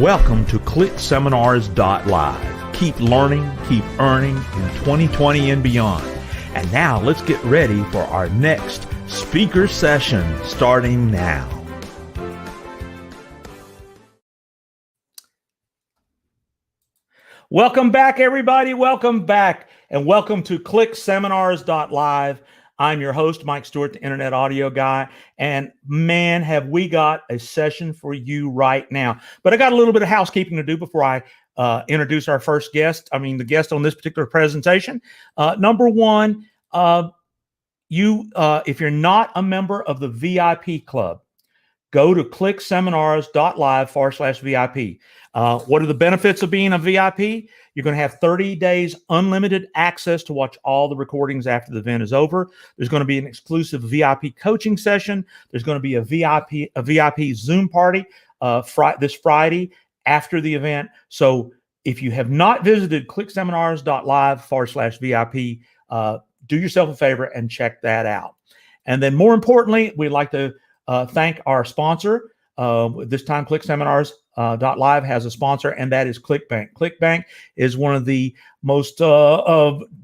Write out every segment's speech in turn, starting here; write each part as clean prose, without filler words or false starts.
Welcome to ClickSeminars.Live. Keep learning, keep earning in 2020 and beyond. And now let's get ready for our next speaker session starting now. Welcome back, everybody. Welcome back. And welcome to ClickSeminars.Live. I'm your host, Mike Stewart, the Internet Audio Guy. And man, have we got a session for you right now. But I got a little bit of housekeeping to do before I introduce our first guest. The guest on this particular presentation. Number one, if you're not a member of the VIP club, go to ClickSeminars.Live/VIP. What are the benefits of being a VIP? You're going to have 30 days unlimited access to watch all the recordings after the event is over. There's going to be an exclusive VIP coaching session. There's going to be a VIP Zoom party this Friday after the event. So if you have not visited ClickSeminars.Live/VIP, do yourself a favor and check that out. And then more importantly, we'd like to thank our sponsor. This time, ClickSeminars.Live has a sponsor, and that is ClickBank. ClickBank is one of the most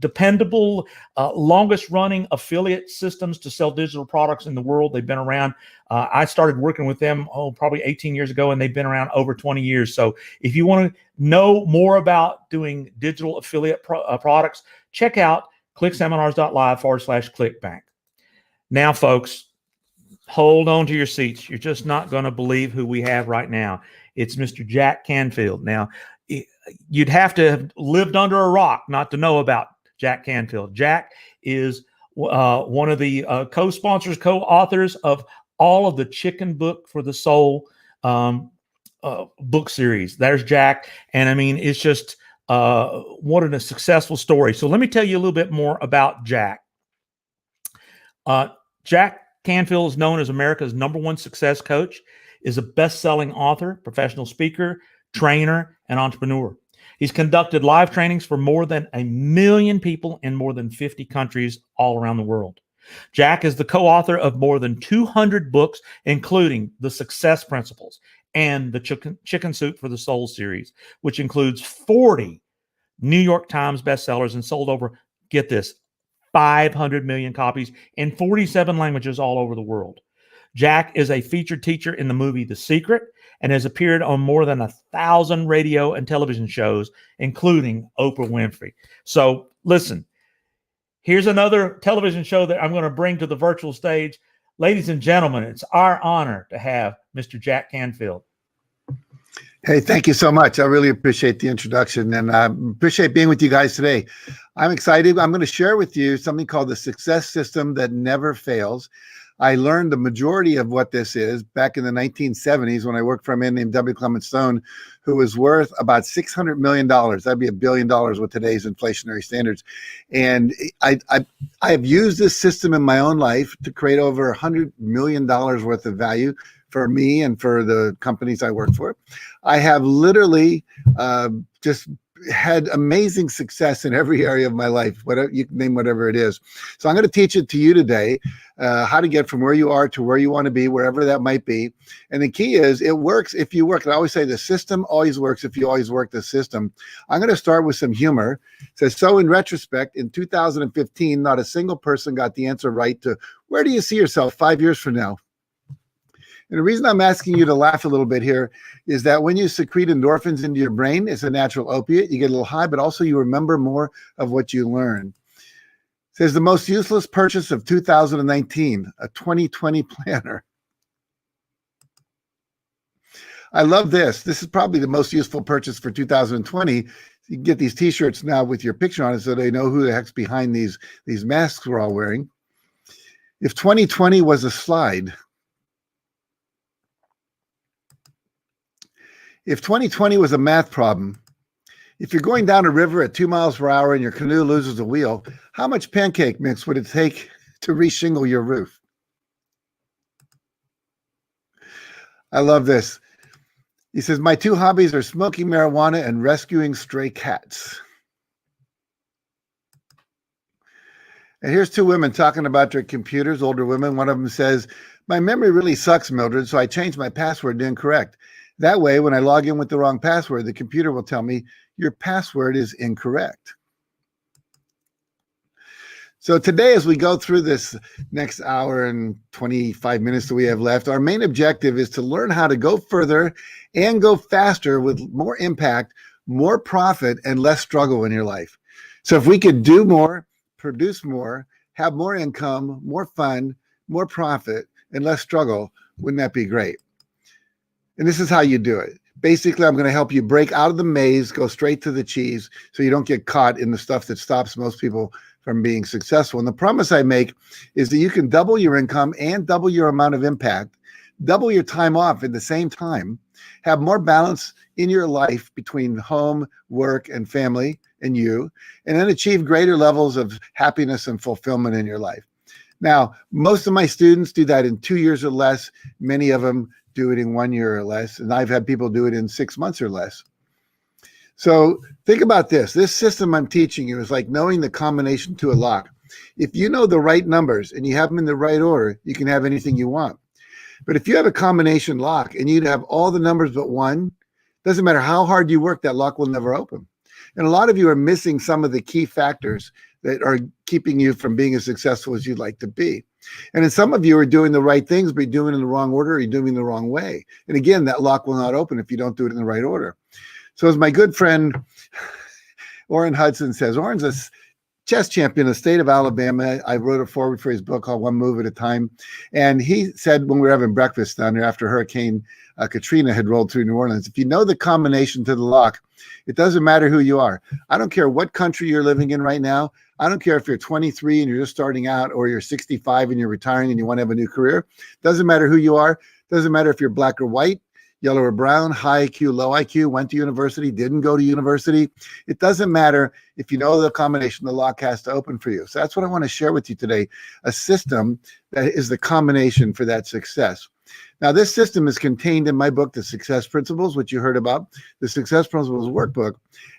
dependable, longest-running affiliate systems to sell digital products in the world. They've been around. I started working with them, probably 18 years ago, and they've been around over 20 years. So if you want to know more about doing digital affiliate products, check out ClickSeminars.Live/ClickBank. Now, folks, hold on to your seats. You're just not going to believe who we have right now. It's Mr. Jack Canfield. Now, you'd have to have lived under a rock not to know about Jack Canfield. Jack is one of the co-sponsors, co-authors of all of the Chicken Book for the Soul book series. There's Jack. And it's just what a successful story. So let me tell you a little bit more about Jack. Jack Canfield is known as America's #1 success coach, is a best-selling author, professional speaker, trainer, and entrepreneur. He's conducted live trainings for more than 1 million people in more than 50 countries all around the world. Jack is the co-author of more than 200 books, including the Success Principles and the Chicken Soup for the Soul series, which includes 40 New York Times bestsellers and sold over, get this, 500 million copies in 47 languages all over the world. Jack is a featured teacher in the movie The Secret and has appeared on more than 1,000 radio and television shows, including Oprah Winfrey. So listen, here's another television show that I'm going to bring to the virtual stage. Ladies and gentlemen, it's our honor to have Mr. Jack Canfield. Hey, thank you so much. I really appreciate the introduction, and I appreciate being with you guys today. I'm excited. I'm going to share with you something called the Success System That Never Fails. I learned the majority of what this is back in the 1970s when I worked for a man named W. Clement Stone, who was worth about $600 million. That'd be $1 billion with today's inflationary standards. And I have used this system in my own life to create over $100 million worth of value for me and for the companies I work for. I have literally just had amazing success in every area of my life, whatever you can name, whatever it is. So I'm going to teach it to you today, how to get from where you are to where you want to be, wherever that might be. And the key is it works if you work. And I always say the system always works if you always work the system. I'm going to start with some humor. It says, so in retrospect, in 2015, not a single person got the answer right to where do you see yourself 5 years from now? And the reason I'm asking you to laugh a little bit here is that when you secrete endorphins into your brain, it's a natural opiate. You get a little high, but also you remember more of what you learn. It says the most useless purchase of 2019, a 2020 planner. I love this. This is probably the most useful purchase for 2020. You can get these t-shirts now with your picture on it so they know who the heck's behind these masks we're all wearing. If 2020 was a slide, if 2020 was a math problem, if you're going down a river at 2 miles per hour and your canoe loses a wheel, how much pancake mix would it take to reshingle your roof? I love this. He says, my two hobbies are smoking marijuana and rescuing stray cats. And here's two women talking about their computers, older women. One of them says, my memory really sucks, Mildred, so I changed my password to incorrect. That way, when I log in with the wrong password, the computer will tell me your password is incorrect. So today, as we go through this next hour and 25 minutes that we have left, our main objective is to learn how to go further and go faster with more impact, more profit, and less struggle in your life. So if we could do more, produce more, have more income, more fun, more profit, and less struggle, wouldn't that be great? And this is how you do it. Basically, I'm going to help you break out of the maze, go straight to the cheese, so you don't get caught in the stuff that stops most people from being successful. And the promise I make is that you can double your income and double your amount of impact, double your time off at the same time, have more balance in your life between home, work, and family and you, and then achieve greater levels of happiness and fulfillment in your life. Now, most of my students do that in 2 years or less. Many of them do it in 1 year or less. And I've had people do it in 6 months or less. So think about this. This system I'm teaching you is like knowing the combination to a lock. If you know the right numbers and you have them in the right order, you can have anything you want. But if you have a combination lock and you have all the numbers but one, doesn't matter how hard you work, that lock will never open. And a lot of you are missing some of the key factors that are keeping you from being as successful as you'd like to be. And then some of you are doing the right things, but you're doing it in the wrong order, or you're doing it the wrong way. And again, that lock will not open if you don't do it in the right order. So as my good friend Orrin Hudson says, Orrin's a chess champion in the state of Alabama. I wrote a foreword for his book called One Move at a Time. And he said when we were having breakfast down there after Hurricane Katrina had rolled through New Orleans, if you know the combination to the lock, it doesn't matter who you are. I don't care what country you're living in right now. I don't care if you're 23 and you're just starting out, or you're 65 and you're retiring and you want to have a new career. Doesn't matter who you are. Doesn't matter if you're black or white, yellow or brown, high IQ, low IQ, went to university, didn't go to university. It doesn't matter if you know the combination the lock has to open for you. So that's what I want to share with you today, a system that is the combination for that success. Now, this system is contained in my book, The Success Principles, which you heard about, the Success Principles Workbook.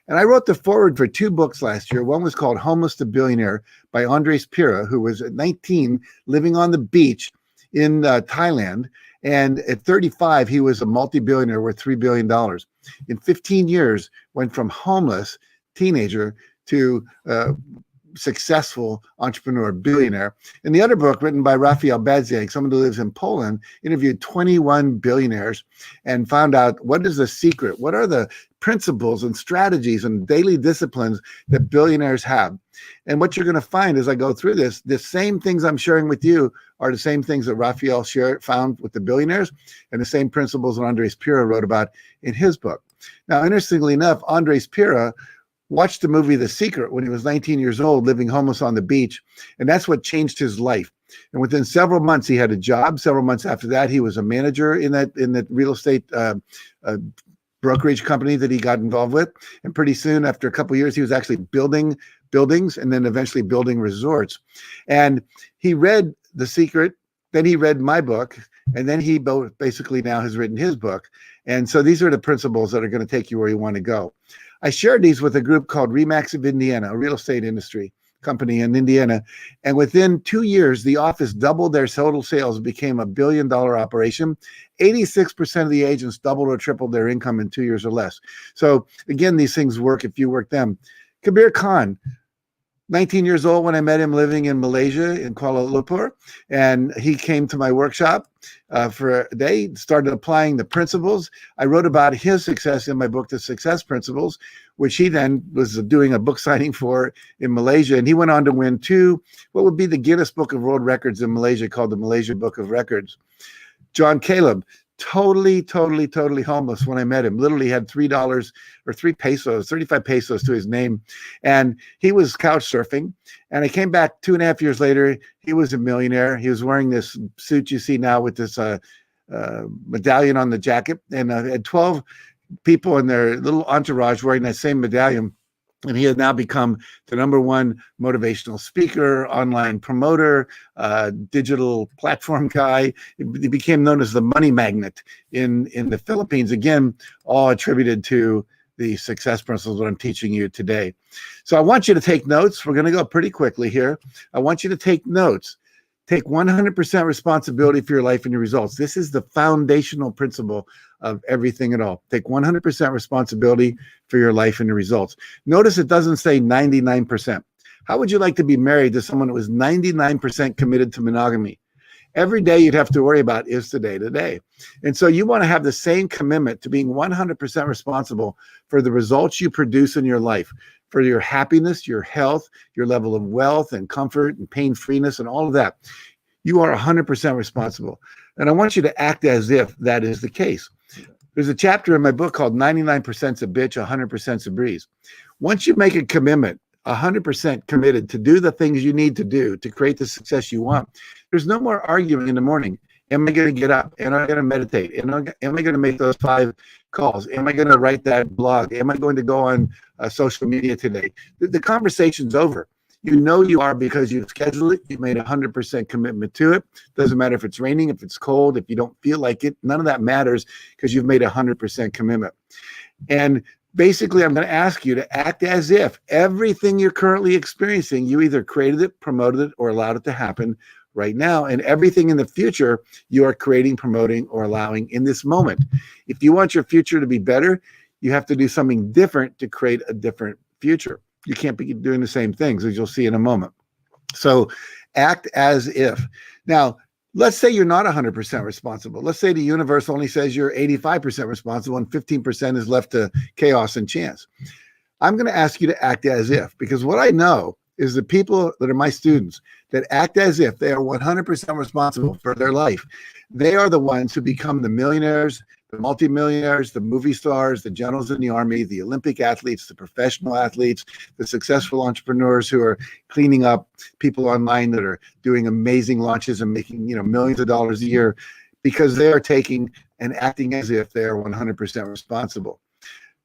And I wrote the foreword for 2 books last year. One was called Homeless to Billionaire by Andres Pira, who was at 19 living on the beach in Thailand. And at 35, he was a multi-billionaire worth $3 billion. In 15 years, went from homeless teenager to successful entrepreneur, billionaire. And the other book, written by Raphael Badziak, someone who lives in Poland, interviewed 21 billionaires and found out what is the secret, what are the principles and strategies and daily disciplines that billionaires have. And what you're going to find as I go through this, the same things I'm sharing with you are the same things that Raphael found with the billionaires, and the same principles that Andres Pira wrote about in his book. Now, interestingly enough, Andres Pira watched the movie The Secret when he was 19 years old, living homeless on the beach. And that's what changed his life. And within several months, he had a job. Several months after that, he was a manager in that real estate brokerage company that he got involved with. And pretty soon, after a couple of years, he was actually building buildings and then eventually building resorts. And he read The Secret, then he read my book, and then he basically now has written his book. And so these are the principles that are going to take you where you want to go. I shared these with a group called Remax of Indiana, a real estate industry company in Indiana. And within 2 years, the office doubled their total sales, became $1 billion operation. 86% of the agents doubled or tripled their income in 2 years or less. So again, these things work if you work them. Kabir Khan, 19 years old when I met him, living in Malaysia, in Kuala Lumpur. And he came to my workshop for a day, started applying the principles. I wrote about his success in my book, The Success Principles, which he then was doing a book signing for in Malaysia. And he went on to win 2, what would be the Guinness Book of World Records in Malaysia, called the Malaysia Book of Records. John Caleb, totally homeless when I met him. Literally had $3 or 3 pesos, 35 pesos to his name. And he was couch surfing. And I came back 2.5 years later. He was a millionaire. He was wearing this suit you see now with this medallion on the jacket. And had 12 people in their little entourage wearing that same medallion. And he has now become the #1 motivational speaker, online promoter, digital platform guy. He became known as the money magnet in the Philippines. Again, all attributed to the success principles that I'm teaching you today. So I want you to take notes. We're going to go pretty quickly here. I want you to take notes. Take 100% responsibility for your life and your results. This is the foundational principle of everything at all. Take 100% responsibility for your life and your results. Notice it doesn't say 99%. How would you like to be married to someone who was 99% committed to monogamy? Every day you'd have to worry about is today today. And so you want to have the same commitment to being 100% responsible for the results you produce in your life, for your happiness, your health, your level of wealth and comfort and pain-freeness and all of that. You are 100% responsible. And I want you to act as if that is the case. There's a chapter in my book called 99%'s a bitch, 100%'s a breeze. Once you make a commitment, 100% committed to do the things you need to do to create the success you want, there's no more arguing in the morning. Am I going to get up? Am I going to meditate? Am I going to make those 5 calls? Am I going to write that blog? Am I going to go on social media today? The conversation's over. You know you are because you've scheduled it. You've made 100% commitment to it. Doesn't matter if it's raining, if it's cold, if you don't feel like it. None of that matters because you've made 100% commitment. And basically, I'm going to ask you to act as if everything you're currently experiencing, you either created it, promoted it, or allowed it to happen right now. And everything in the future, you are creating, promoting, or allowing in this moment. If you want your future to be better, you have to do something different to create a different future. You can't be doing the same things, as you'll see in a moment. So act as if. Now, let's say you're not 100% responsible. Let's say the universe only says you're 85% responsible and 15% is left to chaos and chance. I'm going to ask you to act as if, because what I know is the people that are my students that act as if they are 100% responsible for their life. They are the ones who become the millionaires, the multimillionaires, the movie stars, the generals in the army, the Olympic athletes, the professional athletes, the successful entrepreneurs who are cleaning up people online that are doing amazing launches and making, millions of dollars a year because they are taking and acting as if they are 100% responsible.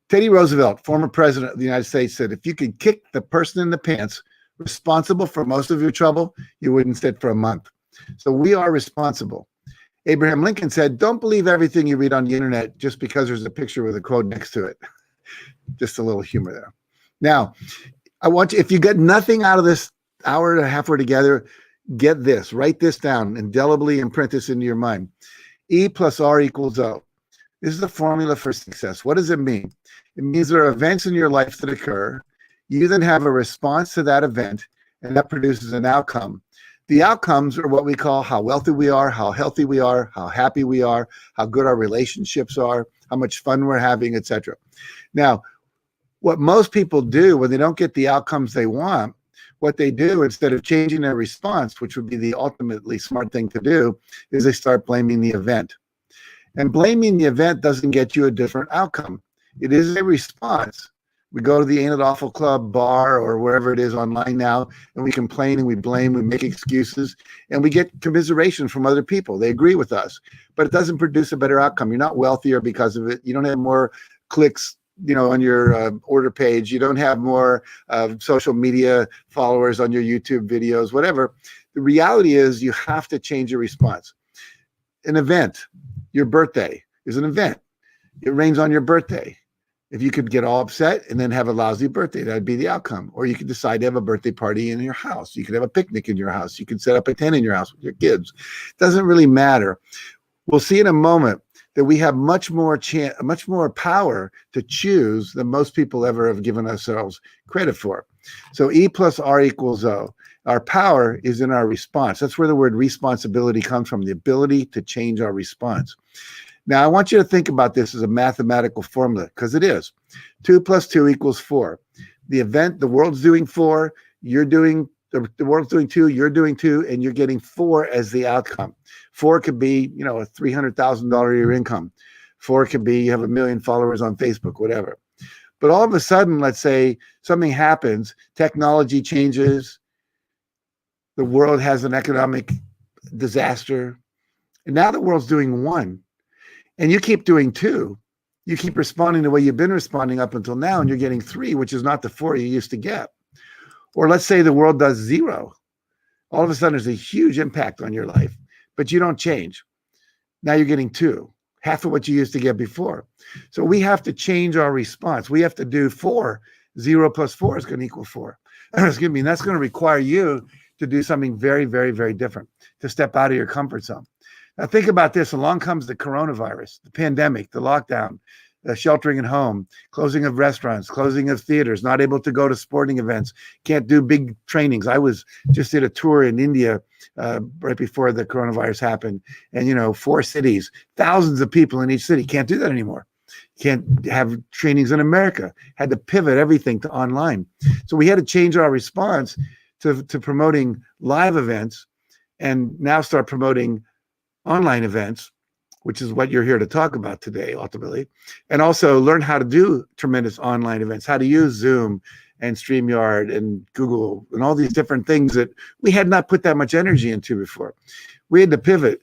Teddy Roosevelt, former president of the United States, said, if you could kick the person in the pants responsible for most of your trouble, you wouldn't sit for a month. So we are responsible. Abraham Lincoln said, don't believe everything you read on the internet just because there's a picture with a quote next to it. Just a little humor there. Now, I want you, if you get nothing out of this hour and a half we're together, get this, write this down, indelibly imprint this into your mind. E plus R equals O. This is the formula for success. What does it mean? It means there are events in your life that occur. You then have a response to that event, and that produces an outcome. The outcomes are what we call how wealthy we are, how healthy we are, how happy we are, how good our relationships are, how much fun we're having, etc. Now, what most people do when they don't get the outcomes they want, what they do instead of changing their response, which would be the ultimately smart thing to do, is they start blaming the event. And blaming the event doesn't get you a different outcome. It is a response. We go to the Ain't It Awful Club bar or wherever it is online now, and we complain and we blame, we make excuses, and we get commiseration from other people. They agree with us, but it doesn't produce a better outcome. You're not wealthier because of it. You don't have more clicks, on your order page. You don't have more social media followers on your YouTube videos, whatever. The reality is you have to change your response. An event, your birthday is an event. It rains on your birthday. If you could get all upset and then have a lousy birthday, that'd be the outcome. Or you could decide to have a birthday party in your house. You could have a picnic in your house. You could set up a tent in your house with your kids. It doesn't really matter. We'll see in a moment that we have much more power to choose than most people ever have given ourselves credit for. So E plus R equals O. Our power is in our response. That's where the word responsibility comes from, the ability to change our response. Now, I want you to think about this as a mathematical formula, because it is. 2 plus 2 equals 4. The event, the world's doing 4, you're doing, the world's doing 2, you're doing 2, and you're getting 4 as the outcome. 4 could be, a $300,000 a year income. 4 could be you have 1 million followers on Facebook, whatever. But all of a sudden, let's say something happens, technology changes, the world has an economic disaster, and now the world's doing 1. And you keep doing 2, you keep responding the way you've been responding up until now, and you're getting 3, which is not the 4 you used to get. Or let's say the world does 0. All of a sudden, there's a huge impact on your life, but you don't change. Now you're getting 2, half of what you used to get before. So we have to change our response. We have to do 4. 0 plus 4 is going to equal 4. Excuse me. And that's going to require you to do something very, very, very different, to step out of your comfort zone. Now think about this. Along comes the coronavirus, the pandemic, the lockdown, the sheltering at home, closing of restaurants, closing of theaters, not able to go to sporting events, can't do big trainings. I just did a tour in India right before the coronavirus happened. And, 4 cities, thousands of people in each city. Can't do that anymore. Can't have trainings in America. Had to pivot everything to online. So we had to change our response to promoting live events and now start promoting online events, which is what you're here to talk about today, ultimately, and also learn how to do tremendous online events, how to use Zoom and StreamYard and Google and all these different things that we had not put that much energy into before. We had to pivot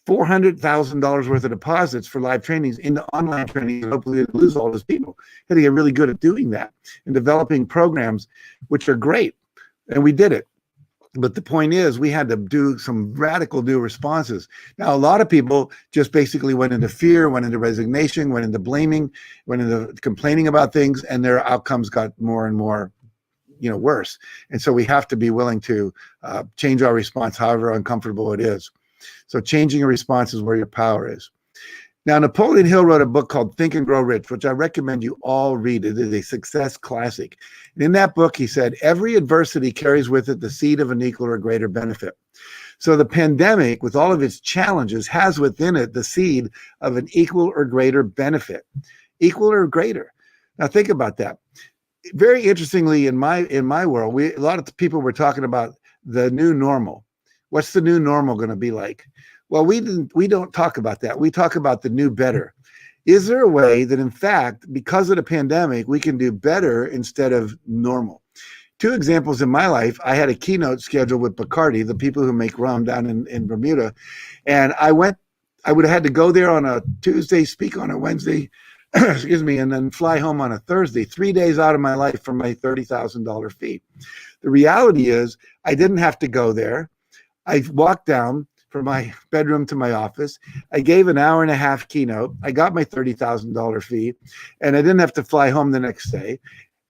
$400,000 worth of deposits for live trainings into online training, and hopefully lose all those people. Had to get really good at doing that and developing programs, which are great, and we did it. But the point is, we had to do some radical new responses. Now, a lot of people just basically went into fear, went into resignation, went into blaming, went into complaining about things, and their outcomes got more and more, worse. And so we have to be willing to change our response, however uncomfortable it is. So changing your response is where your power is. Now, Napoleon Hill wrote a book called Think and Grow Rich, which I recommend you all read. It is a success classic. And in that book, he said, every adversity carries with it the seed of an equal or greater benefit. So the pandemic, with all of its challenges, has within it the seed of an equal or greater benefit. Equal or greater. Now, think about that. Very interestingly, in my world, a lot of people were talking about the new normal. What's the new normal going to be like? Well, we don't talk about that. We talk about the new better. Is there a way that, in fact, because of the pandemic, we can do better instead of normal? 2 examples in my life. I had a keynote scheduled with Bacardi, the people who make rum down in Bermuda. And I would have had to go there on a Tuesday, speak on a Wednesday, excuse me, and then fly home on a Thursday, 3 days out of my life for my $30,000 fee. The reality is I didn't have to go there. I walked down from my bedroom to my office. I gave an hour-and-a-half keynote. I got my $30,000 fee, and I didn't have to fly home the next day.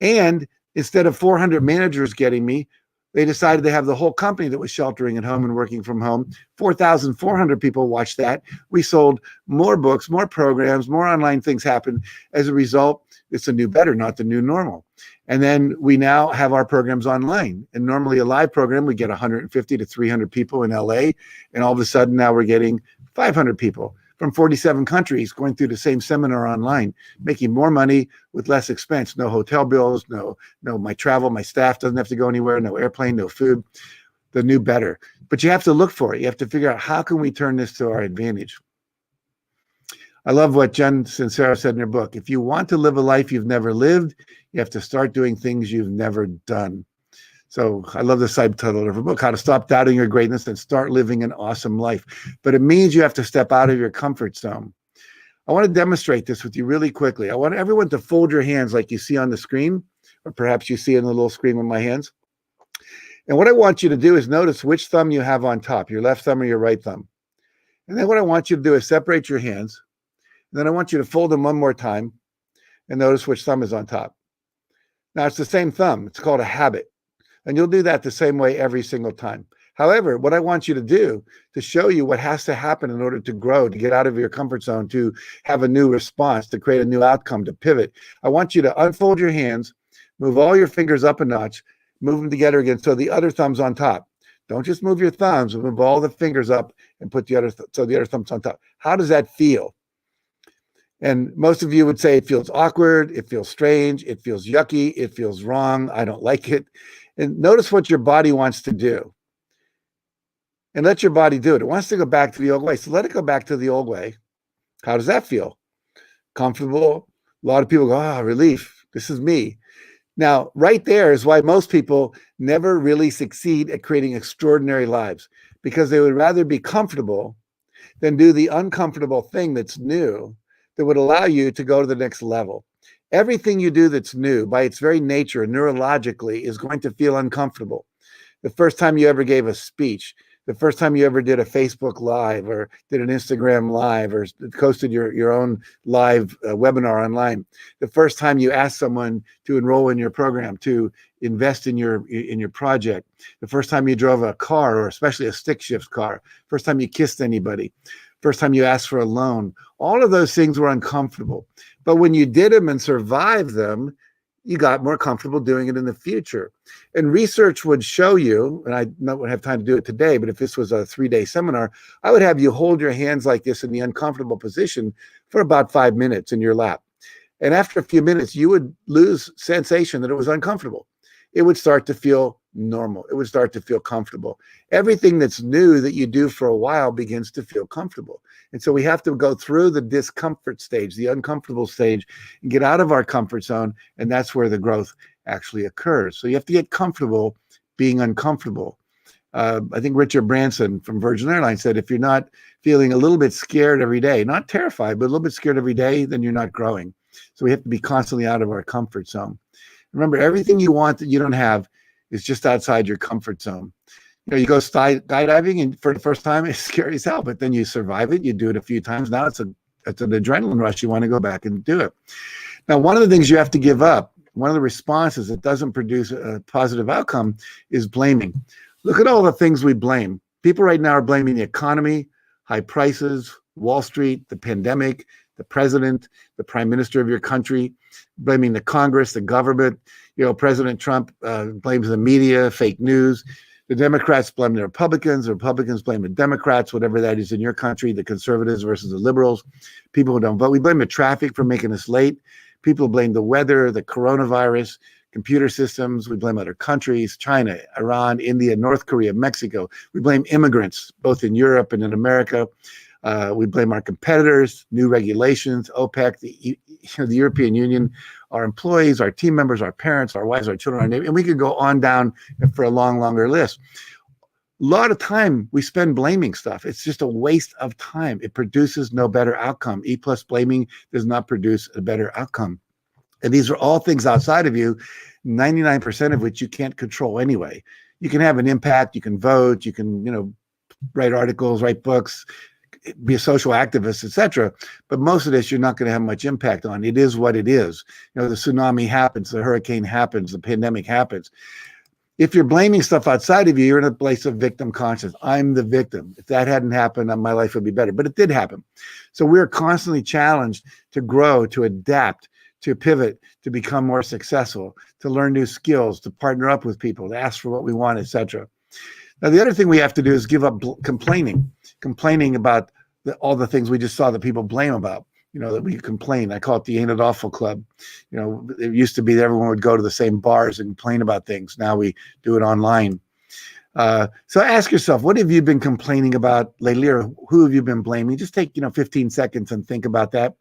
And instead of 400 managers getting me, they decided to have the whole company that was sheltering at home and working from home. 4,400 people watched that. We sold more books, more programs, more online things happened. As a result, it's a new better, not the new normal. And then we now have our programs online. And normally a live program, we get 150 to 300 people in LA. And all of a sudden now we're getting 500 people from 47 countries going through the same seminar online, making more money with less expense. No hotel bills, no my travel, my staff doesn't have to go anywhere, no airplane, no food. The new better. But you have to look for it. You have to figure out, how can we turn this to our advantage? I love what Jen Sincero said in her book. If you want to live a life you've never lived, you have to start doing things you've never done. So I love the subtitle of her book, How to Stop Doubting Your Greatness and Start Living an Awesome Life. But it means you have to step out of your comfort zone. I want to demonstrate this with you really quickly. I want everyone to fold your hands like you see on the screen, or perhaps you see in the little screen with my hands. And what I want you to do is notice which thumb you have on top, your left thumb or your right thumb. And then what I want you to do is separate your hands. And then I want you to fold them one more time and notice which thumb is on top. Now, it's the same thumb. It's called a habit. And you'll do that the same way every single time. However, what I want you to do to show you what has to happen in order to grow, to get out of your comfort zone, to have a new response, to create a new outcome, to pivot, I want you to unfold your hands, move all your fingers up a notch, move them together again so the other thumb's on top. Don't just move your thumbs, move all the fingers up and put the other thumb's on top. How does that feel? And most of you would say it feels awkward, it feels strange, it feels yucky, it feels wrong, I don't like it. And notice what your body wants to do. And let your body do it. It wants to go back to the old way. So let it go back to the old way. How does that feel? Comfortable? A lot of people go, relief. This is me. Now, right there is why most people never really succeed at creating extraordinary lives, because they would rather be comfortable than do the uncomfortable thing that's new, that would allow you to go to the next level. Everything you do that's new, by its very nature, neurologically, is going to feel uncomfortable. The first time you ever gave a speech, the first time you ever did a Facebook Live or did an Instagram Live or hosted your own live webinar online, the first time you asked someone to enroll in your program, to invest in your project, the first time you drove a car, or especially a stick shift car, first time you kissed anybody, first time you asked for a loan. All of those things were uncomfortable. But when you did them and survived them, you got more comfortable doing it in the future. And research would show you, and I don't have time to do it today, but if this was a 3-day seminar, I would have you hold your hands like this in the uncomfortable position for about 5 minutes in your lap. And after a few minutes, you would lose sensation that it was uncomfortable. It would start to feel normal. It would start to feel comfortable. Everything that's new that you do for a while begins to feel comfortable. And so we have to go through the discomfort stage, the uncomfortable stage, and get out of our comfort zone. And that's where the growth actually occurs. So you have to get comfortable being uncomfortable. I think Richard Branson from Virgin Airlines said, if you're not feeling a little bit scared every day, not terrified, but a little bit scared every day, then you're not growing. So we have to be constantly out of our comfort zone. Remember, everything you want that you don't have is just outside your comfort zone. You know, you go skydiving, and for the first time, it's scary as hell, but then you survive it. You do it a few times. Now it's an adrenaline rush. You want to go back and do it. Now, one of the things you have to give up, one of the responses that doesn't produce a positive outcome is blaming. Look at all the things we blame. People right now are blaming the economy, high prices, Wall Street, the pandemic, the president, the prime minister of your country, blaming the Congress, the government. You know, President Trump blames the media, fake news. The Democrats blame the Republicans blame the Democrats, whatever that is in your country, the conservatives versus the liberals, people who don't vote. We blame the traffic for making us late. People blame the weather, the coronavirus, computer systems. We blame other countries, China, Iran, India, North Korea, Mexico. We blame immigrants, both in Europe and in America. We blame our competitors, new regulations, OPEC, the European Union, our employees, our team members, our parents, our wives, our children, our neighbors, and we could go on down for a long, longer list. A lot of time we spend blaming stuff. It's just a waste of time. It produces no better outcome. E plus blaming does not produce a better outcome. And these are all things outside of you, 99% of which you can't control anyway. You can have an impact, you can vote, you can, write articles, write books, be a social activist, etc. But most of this you're not going to have much impact on. It is what it is. The tsunami happens, the hurricane happens, the pandemic happens. If you're blaming stuff outside of you, you're in a place of victim consciousness. I'm the victim. If that hadn't happened, my life would be better. But it did happen. So we're constantly challenged to grow, to adapt, to pivot, to become more successful, to learn new skills, to partner up with people, to ask for what we want, etc. Now, the other thing we have to do is give up complaining about all the things we just saw that people blame about, that we complain. I call it the Ain't It Awful Club. It used to be that everyone would go to the same bars and complain about things. Now we do it online. So ask yourself, what have you been complaining about lately, or who have you been blaming? Just take, 15 seconds and think about that.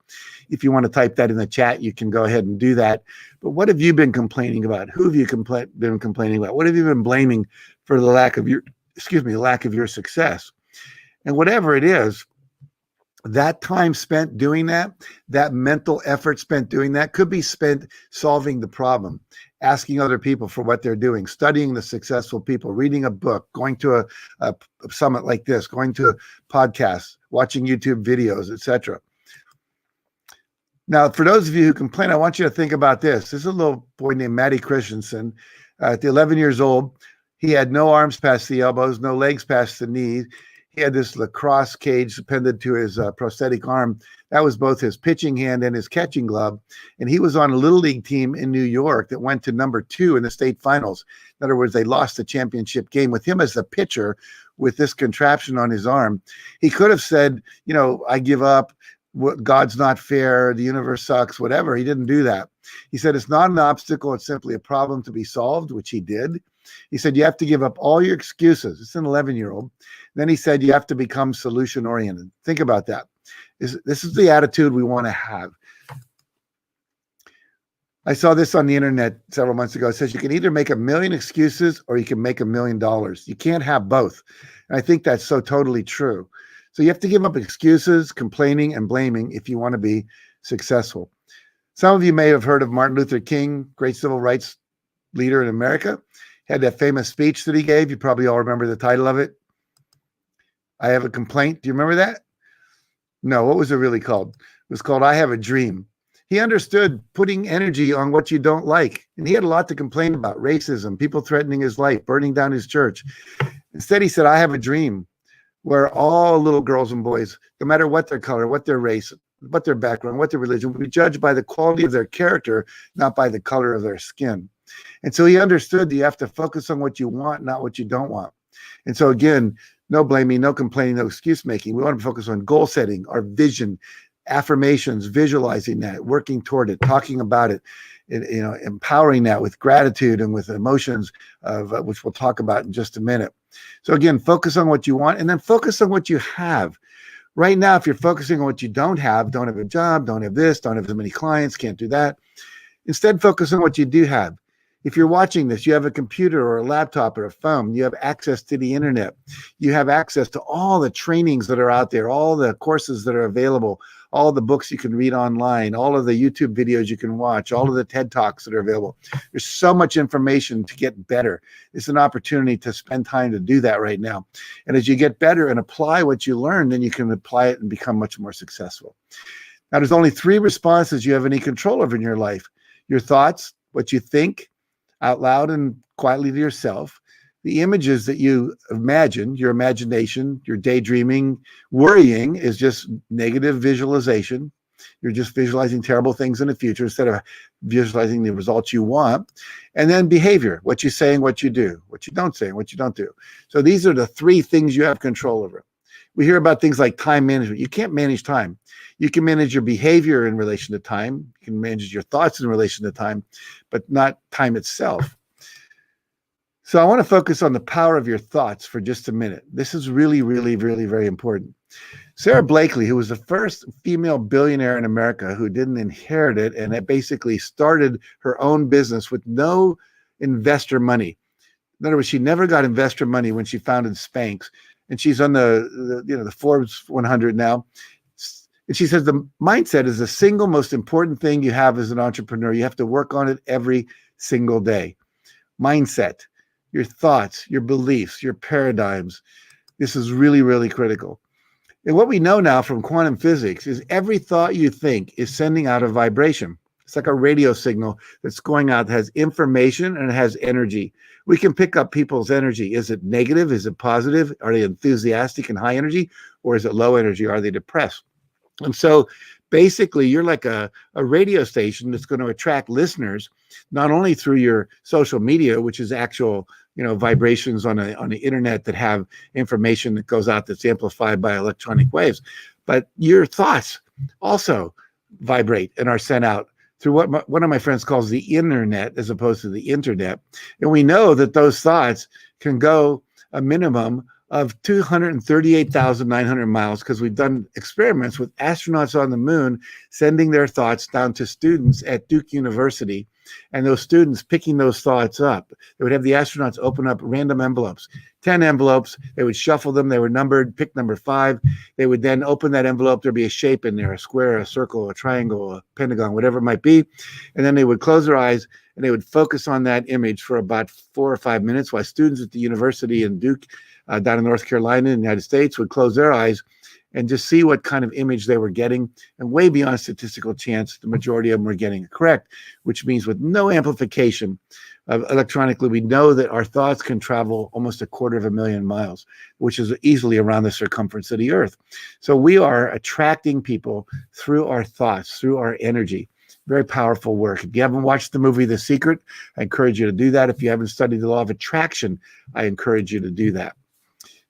If you want to type that in the chat, you can go ahead and do that. But what have you been complaining about? Who have you been complaining about? What have you been blaming for the lack of your success? And whatever it is, that time spent doing that mental effort spent doing that could be spent solving the problem, asking other people for what they're doing, studying the successful people, reading a book, going to a summit like this, going to a podcast, watching YouTube videos, etc. Now, for those of you who complain, I want you to think about this. This is a little boy named Matty Christensen. At 11 years old, he had no arms past the elbows, no legs past the knees. He had this lacrosse cage appended to his prosthetic arm. That was both his pitching hand and his catching glove. And he was on a little league team in New York that went to number 2 in the state finals. In other words, they lost the championship game with him as the pitcher with this contraption on his arm. He could have said, I give up. God's not fair. The universe sucks, whatever. He didn't do that. He said, it's not an obstacle. It's simply a problem to be solved, which he did. He said, you have to give up all your excuses. It's an 11-year-old. Then he said, you have to become solution-oriented. Think about that. This is the attitude we want to have. I saw this on the internet several months ago. It says you can either make 1 million excuses or you can make $1 million. You can't have both. And I think that's so totally true. So you have to give up excuses, complaining, and blaming if you want to be successful. Some of you may have heard of Martin Luther King, great civil rights leader in America. He had that famous speech that he gave. You probably all remember the title of it. I Have a Complaint. Do you remember that? No, what was it really called? It was called I Have a Dream. He understood putting energy on what you don't like. And he had a lot to complain about: racism, people threatening his life, burning down his church. Instead, he said, I have a dream. where all little girls and boys, no matter what their color, what their race, what their background, what their religion, will be judged by the quality of their character, not by the color of their skin. And so he understood that you have to focus on what you want, not what you don't want. And so again, no blaming, no complaining, no excuse making. We want to focus on goal setting, our vision, affirmations, visualizing that, working toward it, talking about it, empowering that with gratitude and with emotions, of which we'll talk about in just a minute. So again, focus on what you want, and then focus on what you have. Right now, if you're focusing on what you don't have a job, don't have this, don't have as many clients, can't do that. Instead, focus on what you do have. If you're watching this, you have a computer or a laptop or a phone, you have access to the internet, you have access to all the trainings that are out there, all the courses that are available, all the books you can read online, all of the YouTube videos you can watch, all of the TED Talks that are available. There's so much information to get better. It's an opportunity to spend time to do that right now. And as you get better and apply what you learn, then you can apply it and become much more successful. Now, there's only 3 responses you have any control over in your life: your thoughts, what you think out loud and quietly to yourself, the images that you imagine, your imagination, your daydreaming. Worrying is just negative visualization. You're just visualizing terrible things in the future instead of visualizing the results you want. And then behavior, what you say and what you do, what you don't say and what you don't do. So these are the 3 things you have control over. We hear about things like time management. You can't manage time. You can manage your behavior in relation to time. You can manage your thoughts in relation to time, but not time itself. So I want to focus on the power of your thoughts for just a minute. This is really, really, really very important. Sarah Blakely, who was the first female billionaire in America who didn't inherit it, and that basically started her own business with no investor money. In other words, she never got investor money when she founded Spanx. And she's on the Forbes 100 now. And she says the mindset is the single most important thing you have as an entrepreneur. You have to work on it every single day. Mindset, your thoughts, your beliefs, your paradigms. This is really, really critical. And what we know now from quantum physics is every thought you think is sending out a vibration. It's like a radio signal that's going out that has information and it has energy. We can pick up people's energy. Is it negative? Is it positive? Are they enthusiastic and high energy? Or is it low energy? Are they depressed? And so basically, you're like a radio station that's going to attract listeners, not only through your social media, which is actual vibrations on the internet that have information that goes out that's amplified by electronic waves, but your thoughts also vibrate and are sent out through what one of my friends calls the internet as opposed to the internet. And we know that those thoughts can go a minimum of 238,900 miles because we've done experiments with astronauts on the moon sending their thoughts down to students at Duke University, and those students picking those thoughts up. They would have the astronauts open up random envelopes, 10 envelopes. They would shuffle them. They were numbered, pick number 5. They would then open that envelope. There'd be a shape in there, a square, a circle, a triangle, a pentagon, whatever it might be. And then they would close their eyes and they would focus on that image for about 4 or 5 minutes while students at the university in Duke, down in North Carolina in the United States, would close their eyes and just see what kind of image they were getting. And way beyond statistical chance, the majority of them were getting it correct, which means with no amplification electronically, we know that our thoughts can travel almost 250,000 miles, which is easily around the circumference of the earth. So we are attracting people through our thoughts, through our energy. Very powerful work. If you haven't watched the movie The Secret, I encourage you to do that. If you haven't studied the law of attraction, I encourage you to do that.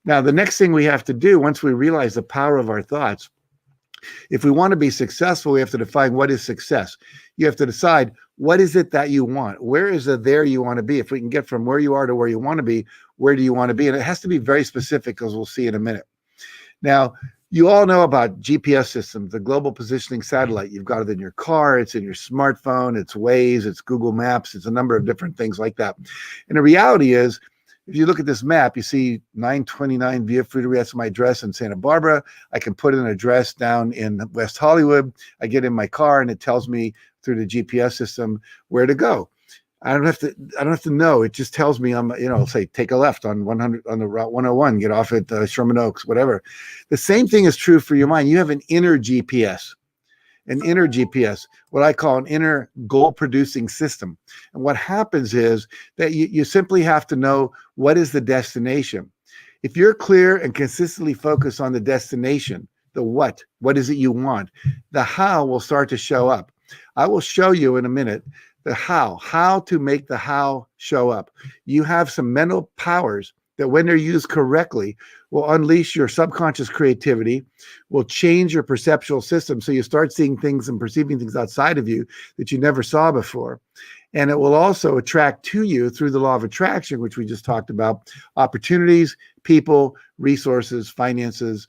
Now, the next thing we have to do once we realize the power of our thoughts, if we want to be successful, we have to define what is success. You have to decide what is it that you want? Where is it there you want to be? If we can get from where you are to where you want to be, where do you want to be? And it has to be very specific, as we'll see in a minute. Now, you all know about GPS systems, the global positioning satellite. You've got it in your car, it's in your smartphone, it's Waze, it's Google Maps, it's a number of different things like that. And the reality is, if you look at this map, you see 929 Via Fruita, that's my address in Santa Barbara. I can put an address down in West Hollywood. I get in my car and it tells me through the GPS system where to go. I don't have to know. It just tells me say take a left on 100 on the Route 101, get off at Sherman Oaks, whatever. The same thing is true for your mind. You have an inner GPS. An inner GPS, what I call an inner goal-producing system. And what happens is that you simply have to know what is the destination. If you're clear and consistently focused on the destination, the what is it you want, the how will start to show up. I will show you in a minute the how to make the how show up. You have some mental powers that when they're used correctly will unleash your subconscious creativity, will change your perceptual system so you start seeing things and perceiving things outside of you that you never saw before. And it will also attract to you through the law of attraction, which we just talked about, opportunities, people, resources, finances,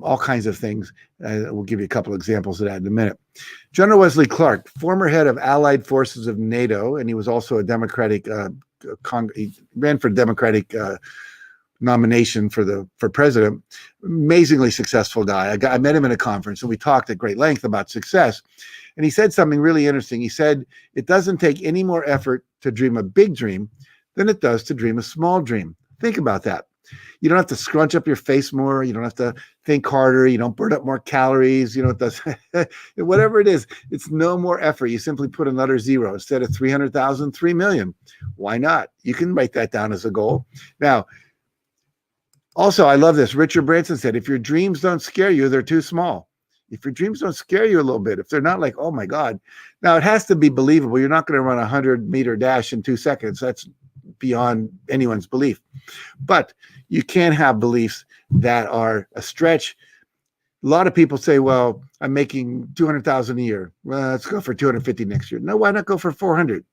all kinds of things. We'll give you a couple examples of that in a minute. General Wesley Clark, former head of Allied Forces of NATO, and he was also a Democratic, he ran for Democratic nomination for president. Amazingly successful guy. I met him in a conference and we talked at great length about success. And he said something really interesting. He said, it doesn't take any more effort to dream a big dream than it does to dream a small dream. Think about that. You don't have to scrunch up your face more. You don't have to think harder. You don't burn up more calories. You know, it does, whatever it is, it's no more effort. You simply put another zero instead of 300,000, 3 million. Why not? You can write that down as a goal. Now, also, I love this. Richard Branson said, if your dreams don't scare you, they're too small. If your dreams don't scare you a little bit, if they're not like, oh my God. Now, it has to be believable. You're not going to run a 100-meter dash in 2 seconds. That's beyond anyone's belief. But you can have beliefs that are a stretch. A lot of people say, well, I'm making 200,000 a year. Well, let's go for 250 next year. No, why not go for 400?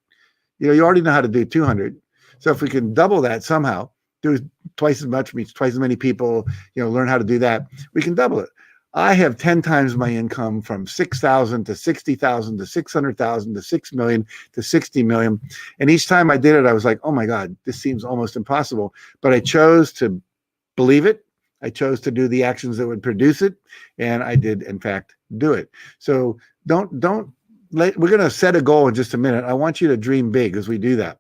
You know, you already know how to do 200. So if we can double that somehow, do twice as much, meets twice as many people, you know, learn how to do that, we can double it. I have 10 times my income from 6,000 to 60,000 to 600,000 to 6 million to 60 million. And each time I did it, I was like, oh my God, this seems almost impossible. But I chose to believe it. I chose to do the actions that would produce it. And I did, in fact, do it. So we're going to set a goal in just a minute. I want you to dream big as we do that.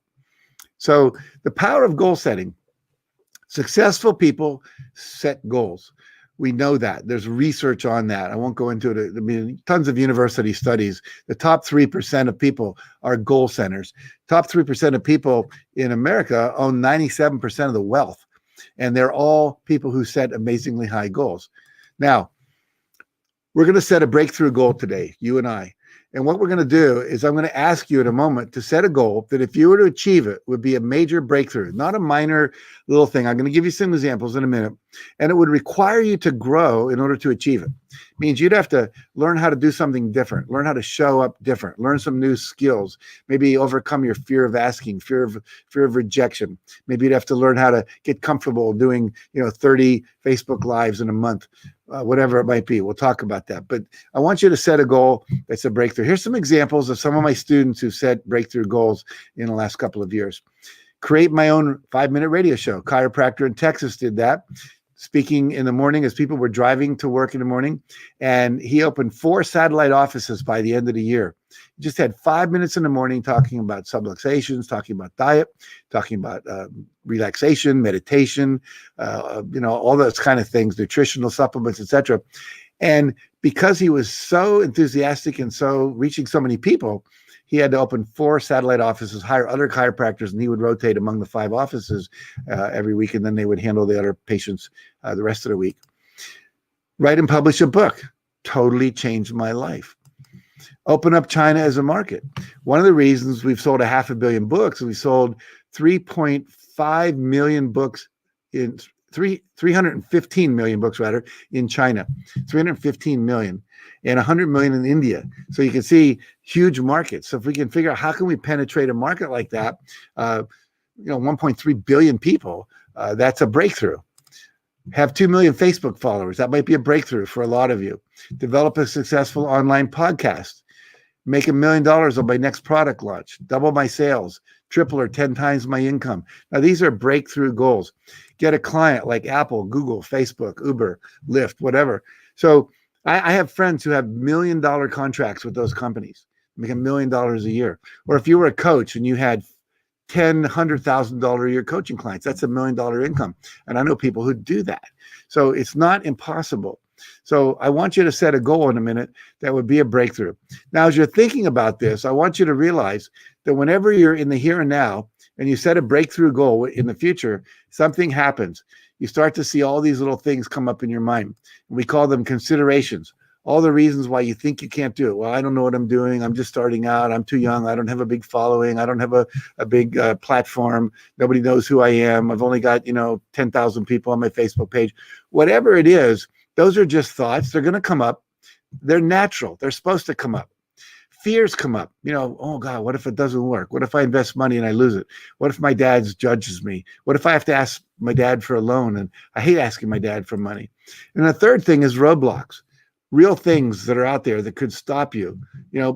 So the power of goal setting. Successful people set goals. We know that. There's research on that. I won't go into it. I mean, tons of university studies. The top 3% of people are goal setters. Top 3% of people in America own 97% of the wealth. And they're all people who set amazingly high goals. Now, we're going to set a breakthrough goal today, you and I. And what we're going to do is I'm going to ask you in a moment to set a goal that if you were to achieve it would be a major breakthrough, not a minor little thing. I'm going to give you some examples in a minute. And it would require you to grow in order to achieve it. It means you'd have to learn how to do something different, learn how to show up different, learn some new skills, maybe overcome your fear of asking, fear of rejection. Maybe you'd have to learn how to get comfortable doing, 30 Facebook Lives in a month. Whatever it might be. We'll talk about that. But I want you to set a goal that's a breakthrough. Here's some examples of some of my students who set breakthrough goals in the last couple of years. Create my own 5-minute radio show. Chiropractor in Texas did that, speaking in the morning as people were driving to work in the morning. And he opened 4 satellite offices by the end of the year. He just had 5 minutes in the morning talking about subluxations, talking about diet, talking about relaxation, meditation, all those kind of things, nutritional supplements, etc. And because he was so enthusiastic and so reaching so many people, he had to open 4 satellite offices, hire other chiropractors, and he would rotate among the 5 offices every week, and then they would handle the other patients the rest of the week. Write and publish a book. Totally changed my life. Open up China as a market. One of the reasons we've sold 500 million books, we sold 3.5 million books in 315 million books rather in China, 315 million and 100 million in India. So you can see huge markets. So if we can figure out how can we penetrate a market like that, 1.3 billion people, that's a breakthrough. Have 2 million Facebook followers. That might be a breakthrough for a lot of you. Develop a successful online podcast. Make $1 million on my next product launch. Double my sales. Triple or 10 times my income. Now, these are breakthrough goals. Get a client like Apple, Google, Facebook, Uber, Lyft, whatever. So I have friends who have $1 million contracts with those companies, make $1 million a year. Or if you were a coach and you had $100,000 a year coaching clients, that's $1 million income. And I know people who do that. So it's not impossible. So I want you to set a goal in a minute that would be a breakthrough. Now, as you're thinking about this, I want you to realize that whenever you're in the here and now, and you set a breakthrough goal in the future, something happens. You start to see all these little things come up in your mind. We call them considerations. All the reasons why you think you can't do it. Well, I don't know what I'm doing. I'm just starting out. I'm too young. I don't have a big following. I don't have a big platform. Nobody knows who I am. I've only got, 10,000 people on my Facebook page. Whatever it is, those are just thoughts. They're going to come up. They're natural. They're supposed to come up. Fears come up. Oh God, what if it doesn't work? What if I invest money and I lose it? What if my dad judges me? What if I have to ask my dad for a loan? And I hate asking my dad for money. And the third thing is roadblocks. Real things that are out there that could stop you.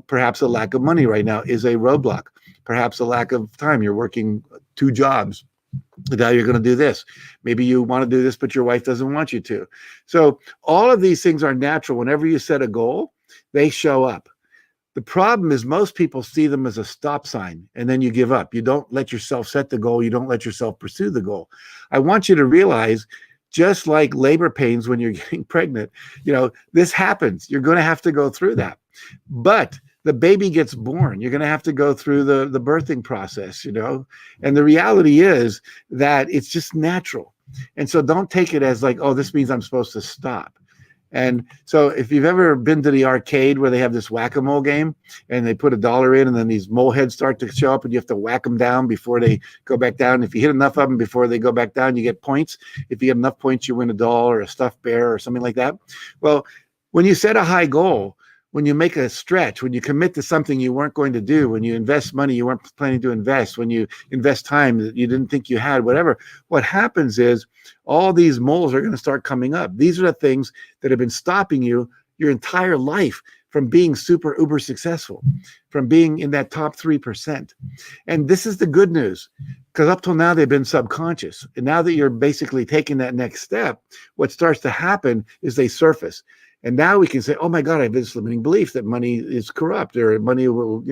Perhaps a lack of money right now is a roadblock. Perhaps a lack of time. You're working 2 jobs. Now you're going to do this. Maybe you want to do this, but your wife doesn't want you to. So all of these things are natural. Whenever you set a goal, they show up. The problem is most people see them as a stop sign, and then you give up. You don't let yourself set the goal. You don't let yourself pursue the goal. I want you to realize, just like labor pains when you're getting pregnant, this happens. You're going to have to go through that. But the baby gets born. You're going to have to go through the birthing process, And the reality is that it's just natural. And so don't take it as like, oh, this means I'm supposed to stop. And so if you've ever been to the arcade where they have this whack-a-mole game and they put $1 in and then these mole heads start to show up and you have to whack them down before they go back down. If you hit enough of them before they go back down, you get points. If you get enough points, you win a doll or a stuffed bear or something like that. Well, when you set a high goal, when you make a stretch, when you commit to something you weren't going to do, when you invest money you weren't planning to invest, when you invest time that you didn't think you had, whatever, what happens is all these moles are going to start coming up. These are the things that have been stopping you your entire life from being super uber successful, from being in that top 3%. And this is the good news, because up till now they've been subconscious. And now that you're basically taking that next step, what starts to happen is they surface. And now we can say, oh my God, I have this limiting belief that money is corrupt, or money will,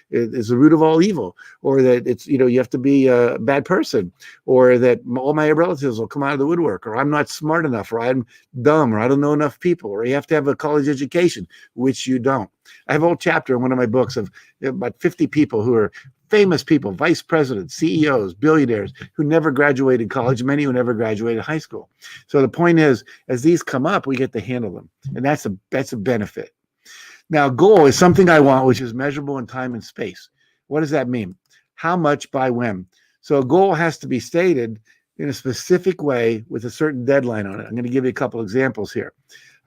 is the root of all evil, or that it's, you have to be a bad person, or that all my relatives will come out of the woodwork, or I'm not smart enough, or I'm dumb, or I don't know enough people, or you have to have a college education, which you don't. I have a whole chapter in one of my books of about 50 people who are famous people, vice presidents, CEOs, billionaires who never graduated college, many who never graduated high school. So the point is, as these come up, we get to handle them. And that's a benefit. Now, goal is something I want, which is measurable in time and space. What does that mean? How much by when? So a goal has to be stated in a specific way with a certain deadline on it. I'm going to give you a couple examples here.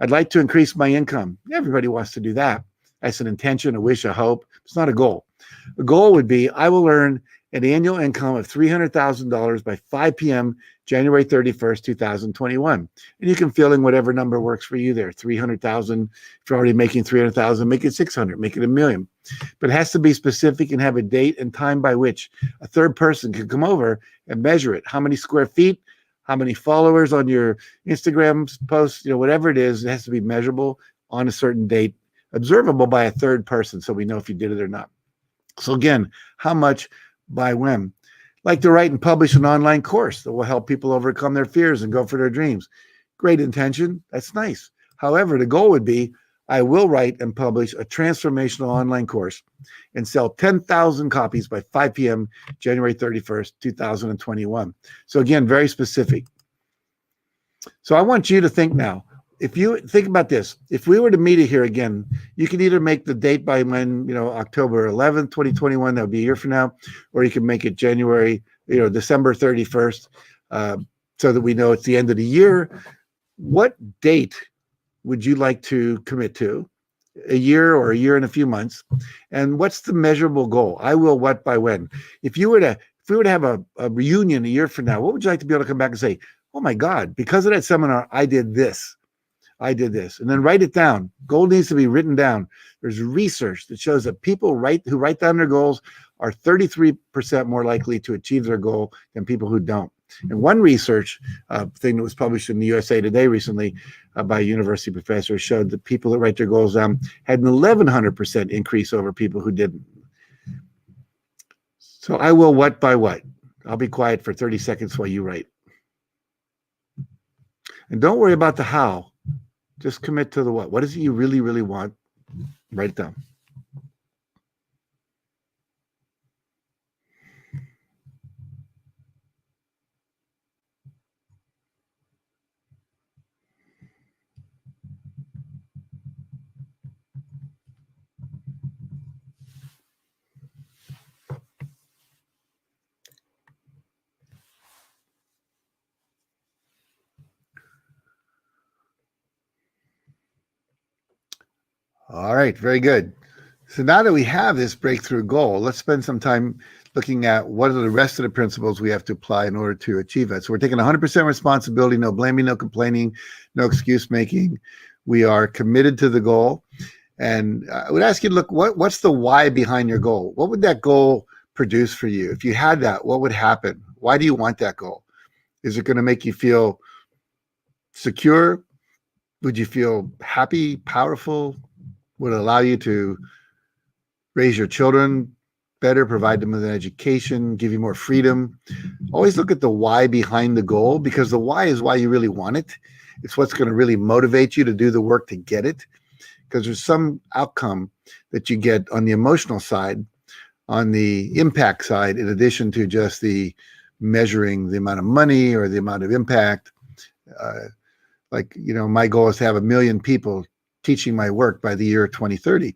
I'd like to increase my income. Everybody wants to do that. That's an intention, a wish, a hope. It's not a goal. A goal would be, I will earn an annual income of $300,000 by 5 p.m. January 31st, 2021. And you can fill in whatever number works for you there. 300,000. If you're already making 300,000, make it 600, make it $1 million. But it has to be specific and have a date and time by which a third person can come over and measure it. How many square feet, how many followers on your Instagram posts, whatever it is, it has to be measurable on a certain date, observable by a third person, so we know if you did it or not. So again, how much by when? Like to write and publish an online course that will help people overcome their fears and go for their dreams. Great intention. That's nice. However, the goal would be, I will write and publish a transformational online course and sell 10,000 copies by 5 p.m. January 31st, 2021. So again, very specific. So I want you to think now, if you think about this, if we were to meet here again, you can either make the date by when, October 11th, 2021, that would be a year from now, or you can make it January, December 31st, so that we know it's the end of the year. What date would you like to commit to? A year or a year and a few months? And what's the measurable goal? I will what by when? If we were to have a reunion a year from now, what would you like to be able to come back and say, oh my God, because of that seminar, I did this. And then write it down. Goal needs to be written down. There's research that shows that people who write down their goals are 33% more likely to achieve their goal than people who don't. And one research thing that was published in the USA Today recently by a university professor showed that people that write their goals down had an 1,100% increase over people who didn't. So I will what by what? I'll be quiet for 30 seconds while you write. And don't worry about the how. Just commit to the what. What is it you really, really want? Write it down. All right, very good. So now that we have this breakthrough goal, let's spend some time looking at what are the rest of the principles we have to apply in order to achieve that. So we're taking 100% responsibility, no blaming, no complaining, no excuse making. We are committed to the goal. And I would ask you to look, what's the why behind your goal? What would that goal produce for you? If you had that, what would happen? Why do you want that goal? Is it going to make you feel secure? Would you feel happy, powerful? Would it allow you to raise your children better, provide them with an education, give you more freedom? Always look at the why behind the goal, because the why is why you really want it. It's what's going to really motivate you to do the work to get it, because there's some outcome that you get on the emotional side, on the impact side, in addition to just the measuring the amount of money or the amount of impact. My goal is to have 1 million people teaching my work by the year 2030.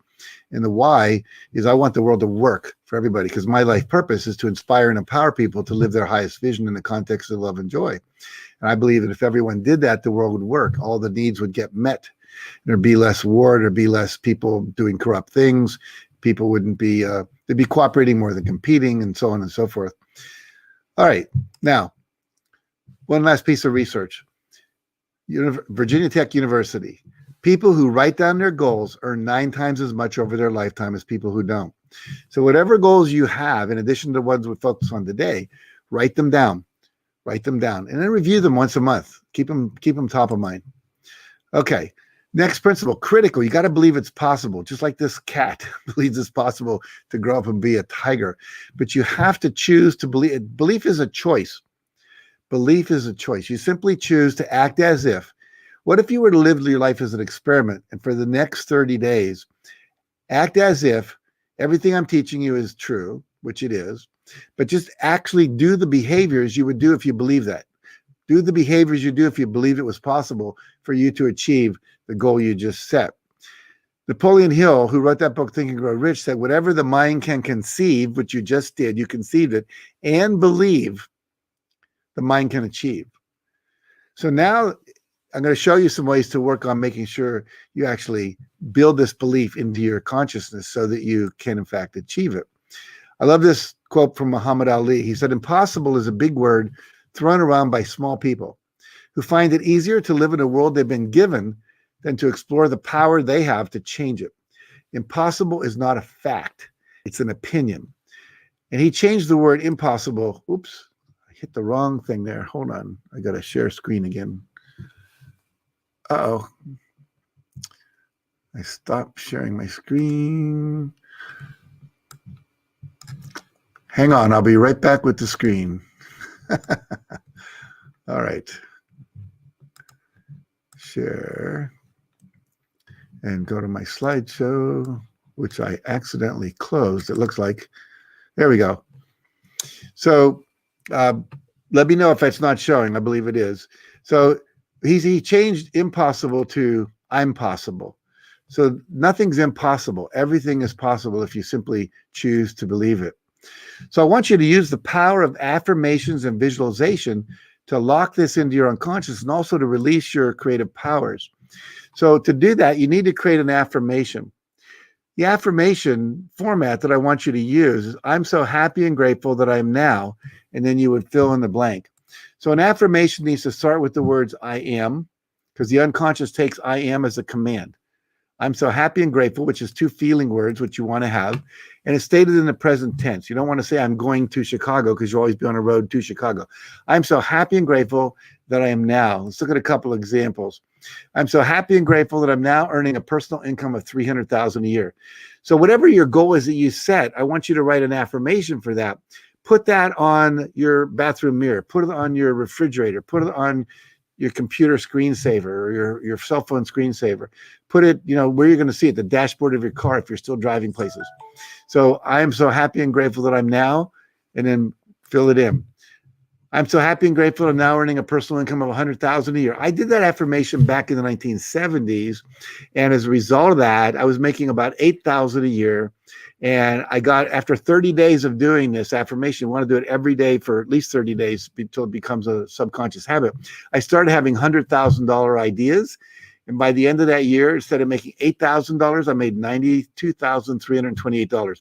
And the why is I want the world to work for everybody, because my life purpose is to inspire and empower people to live their highest vision in the context of love and joy. And I believe that if everyone did that, the world would work. All the needs would get met. There'd be less war. There'd be less people doing corrupt things. People wouldn't be, they'd be cooperating more than competing, and so on and so forth. All right. Now, one last piece of research. Virginia Tech University. People who write down their goals earn 9 times as much over their lifetime as people who don't. So whatever goals you have, in addition to the ones we focus on today, write them down. Write them down. And then review them once a month. Keep them top of mind. Okay. Next principle, critical. You got to believe it's possible. Just like this cat believes it's possible to grow up and be a tiger. But you have to choose to believe. Belief is a choice. Belief is a choice. You simply choose to act as if. What if you were to live your life as an experiment, and for the next 30 days, act as if everything I'm teaching you is true, which it is, but just actually do the behaviors you would do if you believe that. Do the behaviors you do if you believe it was possible for you to achieve the goal you just set. Napoleon Hill, who wrote that book, Think and Grow Rich, said, whatever the mind can conceive, which you just did, you conceived it, and believe, the mind can achieve. So now I'm going to show you some ways to work on making sure you actually build this belief into your consciousness so that you can, in fact, achieve it. I love this quote from Muhammad Ali. He said, impossible is a big word thrown around by small people who find it easier to live in a world they've been given than to explore the power they have to change it. Impossible is not a fact. It's an opinion. And he changed the word impossible. Oops, I hit the wrong thing there. Hold on. I got to share screen again. Uh-oh. I stopped sharing my screen. Hang on. I'll be right back with the screen. All right. Share. And go to my slideshow, which I accidentally closed. It looks like. There we go. So let me know if that's not showing. I believe it is. So he changed impossible to I'm possible. So nothing's impossible. Everything is possible if you simply choose to believe it. So I want you to use the power of affirmations and visualization to lock this into your unconscious and also to release your creative powers. So to do that, you need to create an affirmation. The affirmation format that I want you to use is, I'm so happy and grateful that I am now, and then you would fill in the blank. So an affirmation needs to start with the words I am, because the unconscious takes I am as a command. I'm so happy and grateful, which is 2 feeling words, which you want to have. And it's stated in the present tense. You don't want to say I'm going to Chicago, because you'll always be on a road to Chicago. I'm so happy and grateful that I am now. Let's look at a couple of examples. I'm so happy and grateful that I'm now earning a personal income of $300,000 a year. So whatever your goal is that you set, I want you to write an affirmation for that. Put that on your bathroom mirror. Put it on your refrigerator. Put it on your computer screensaver or your cell phone screensaver. Put it, where you're going to see it, the dashboard of your car if you're still driving places. So I am so happy and grateful that I'm now, and then fill it in. I'm so happy and grateful I'm now earning a personal income of $100,000 a year. I did that affirmation back in the 1970s. And as a result of that, I was making about $8,000 a year. And I got, after 30 days of doing this affirmation, I want to do it every day for at least 30 days until it becomes a subconscious habit. I started having $100,000 ideas. And by the end of that year, instead of making $8,000, I made $92,328.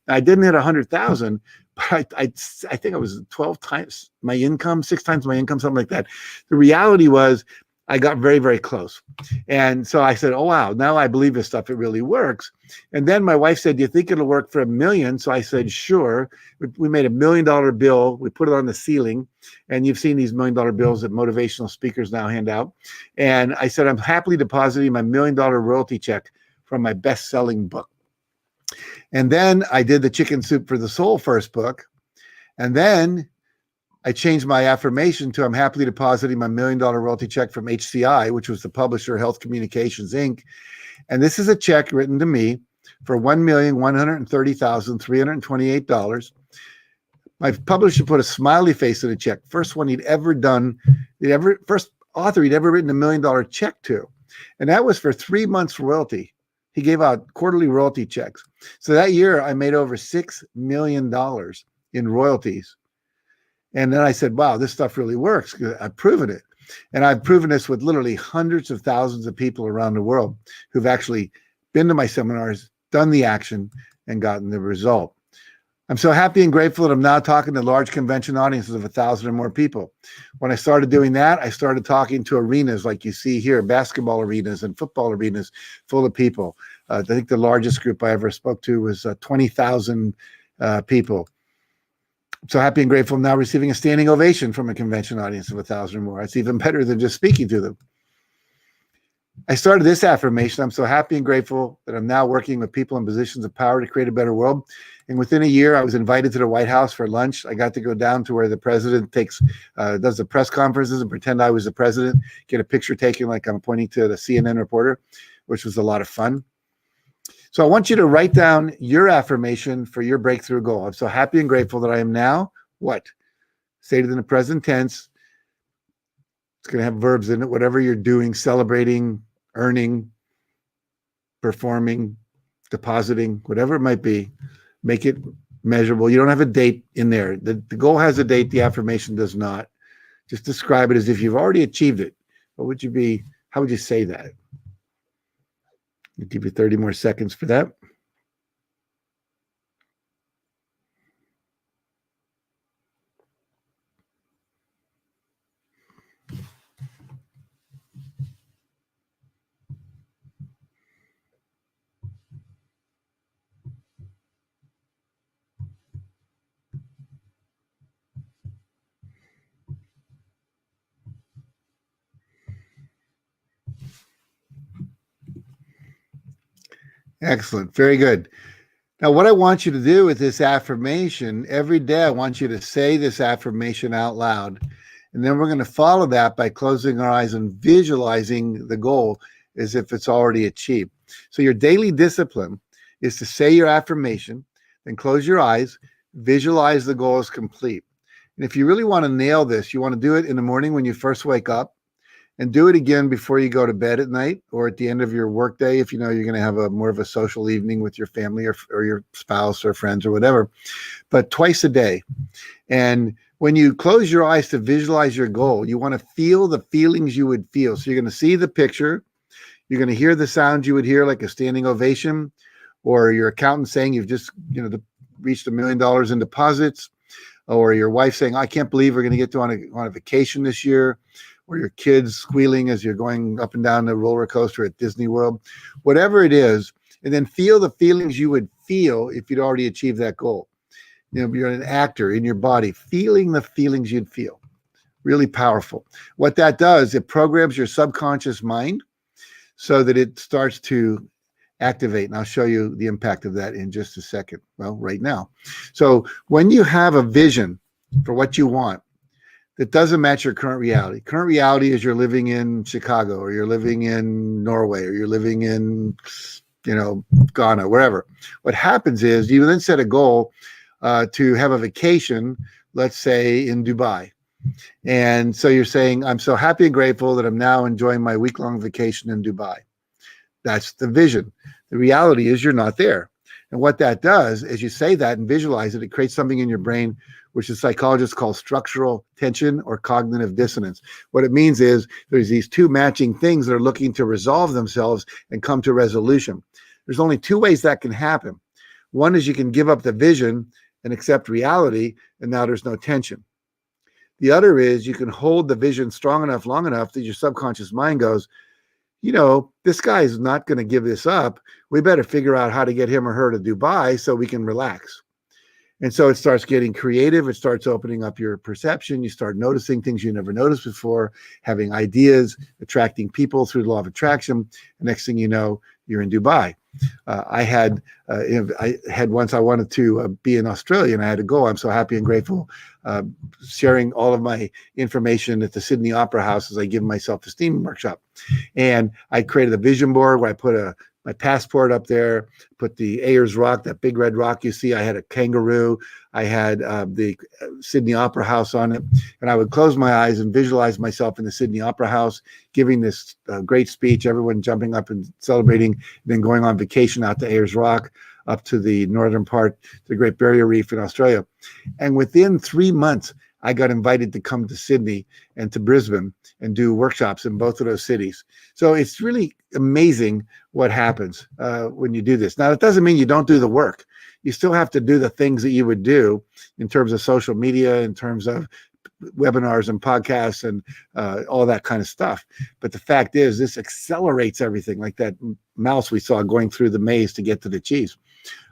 Now, I didn't hit 100,000, but I think I was 12 times my income, 6 times my income, something like that. The reality was I got very, very close. And so I said, oh, wow, now I believe this stuff. It really works. And then my wife said, do you think it'll work for $1 million? So I said, sure. We made $1 million bill. We put it on the ceiling. And you've seen these $1 million bills that motivational speakers now hand out. And I said, I'm happily depositing my $1 million royalty check from my best-selling book. And then I did the Chicken Soup for the Soul first book. And then I changed my affirmation to I'm happily depositing my $1 million royalty check from HCI, which was the publisher Health Communications, Inc. And this is a check written to me for $1,130,328. My publisher put a smiley face in the check. First one he'd ever done, first author he'd ever written $1 million check to. And that was for 3 months royalty. He gave out quarterly royalty checks. So that year I made over $6 million in royalties. And then I said, wow, this stuff really works. I've proven it. And I've proven this with literally hundreds of thousands of people around the world who've actually been to my seminars, done the action, and gotten the result. I'm so happy and grateful that I'm now talking to large convention audiences of 1,000 or more people. When I started doing that, I started talking to arenas like you see here, basketball arenas and football arenas full of people. I think the largest group I ever spoke to was 20,000 people. So happy and grateful I'm now receiving a standing ovation from a convention audience of 1,000 or more. It's even better than just speaking to them. I started this affirmation. I'm so happy and grateful that I'm now working with people in positions of power to create a better world. And within a year, I was invited to the White House for lunch. I got to go down to where the president does the press conferences and pretend I was the president, get a picture taken like I'm pointing to the CNN reporter, which was a lot of fun. So I want you to write down your affirmation for your breakthrough goal. I'm so happy and grateful that I am now, what? Say it in the present tense. It's going to have verbs in it, whatever you're doing, celebrating, earning, performing, depositing, whatever it might be, make it measurable. You don't have a date in there. The goal has a date, the affirmation does not. Just describe it as if you've already achieved it. What would you be? How would you say that? I'll give you 30 more seconds for that. Excellent. Very good. Now, what I want you to do with this affirmation, every day I want you to say this affirmation out loud. And then we're going to follow that by closing our eyes and visualizing the goal as if it's already achieved. So your daily discipline is to say your affirmation, then close your eyes, visualize the goal is complete. And if you really want to nail this, you want to do it in the morning when you first wake up, and do it again before you go to bed at night or at the end of your workday if you know you're going to have more of a social evening with your family or your spouse or friends or whatever, but twice a day. And when you close your eyes to visualize your goal, you want to feel the feelings you would feel. So you're going to see the picture. You're going to hear the sound you would hear, like a standing ovation, or your accountant saying you've just reached $1 million in deposits, or your wife saying, I can't believe we're going to get to on a vacation this year, or your kids squealing as you're going up and down the roller coaster at Disney World, whatever it is, and then feel the feelings you would feel if you'd already achieved that goal. You're an actor in your body, feeling the feelings you'd feel. Really powerful. What that does, it programs your subconscious mind so that it starts to activate. And I'll show you the impact of that in just a second. Well, right now. So when you have a vision for what you want, that doesn't match your current reality. Current reality is you're living in Chicago, or you're living in Norway, or you're living in, Ghana, wherever. What happens is you then set a goal to have a vacation, let's say in Dubai. And so you're saying, I'm so happy and grateful that I'm now enjoying my week-long vacation in Dubai. That's the vision. The reality is you're not there. And what that does is you say that and visualize it. It creates something in your brain which the psychologists call structural tension or cognitive dissonance. What it means is there's these two matching things that are looking to resolve themselves and come to resolution. There's only two ways that can happen. One is you can give up the vision and accept reality, and now there's no tension. The other is you can hold the vision strong enough, long enough that your subconscious mind goes, this guy is not going to give this up. We better figure out how to get him or her to Dubai so we can relax. And so it starts getting creative. It starts opening up your perception. You start noticing things you never noticed before, having ideas, attracting people through the law of attraction. The next thing you know, you're in Dubai. I had once I wanted to be in Australia and I had to go. I'm so happy and grateful, sharing all of my information at the Sydney Opera House as I give myself a self-esteem workshop. And I created a vision board where I put my passport up there, put the Ayers Rock, that big red rock you see. I had a kangaroo. I had the Sydney Opera House on it. And I would close my eyes and visualize myself in the Sydney Opera House, giving this great speech, everyone jumping up and celebrating, and then going on vacation out to Ayers Rock, up to the northern part, the Great Barrier Reef in Australia. And within 3 months, I got invited to come to Sydney and to Brisbane and do workshops in both of those cities. So it's really amazing what happens when you do this. Now, it doesn't mean you don't do the work. You still have to do the things that you would do in terms of social media, in terms of webinars and podcasts and all that kind of stuff. But the fact is, this accelerates everything, like that mouse we saw going through the maze to get to the cheese.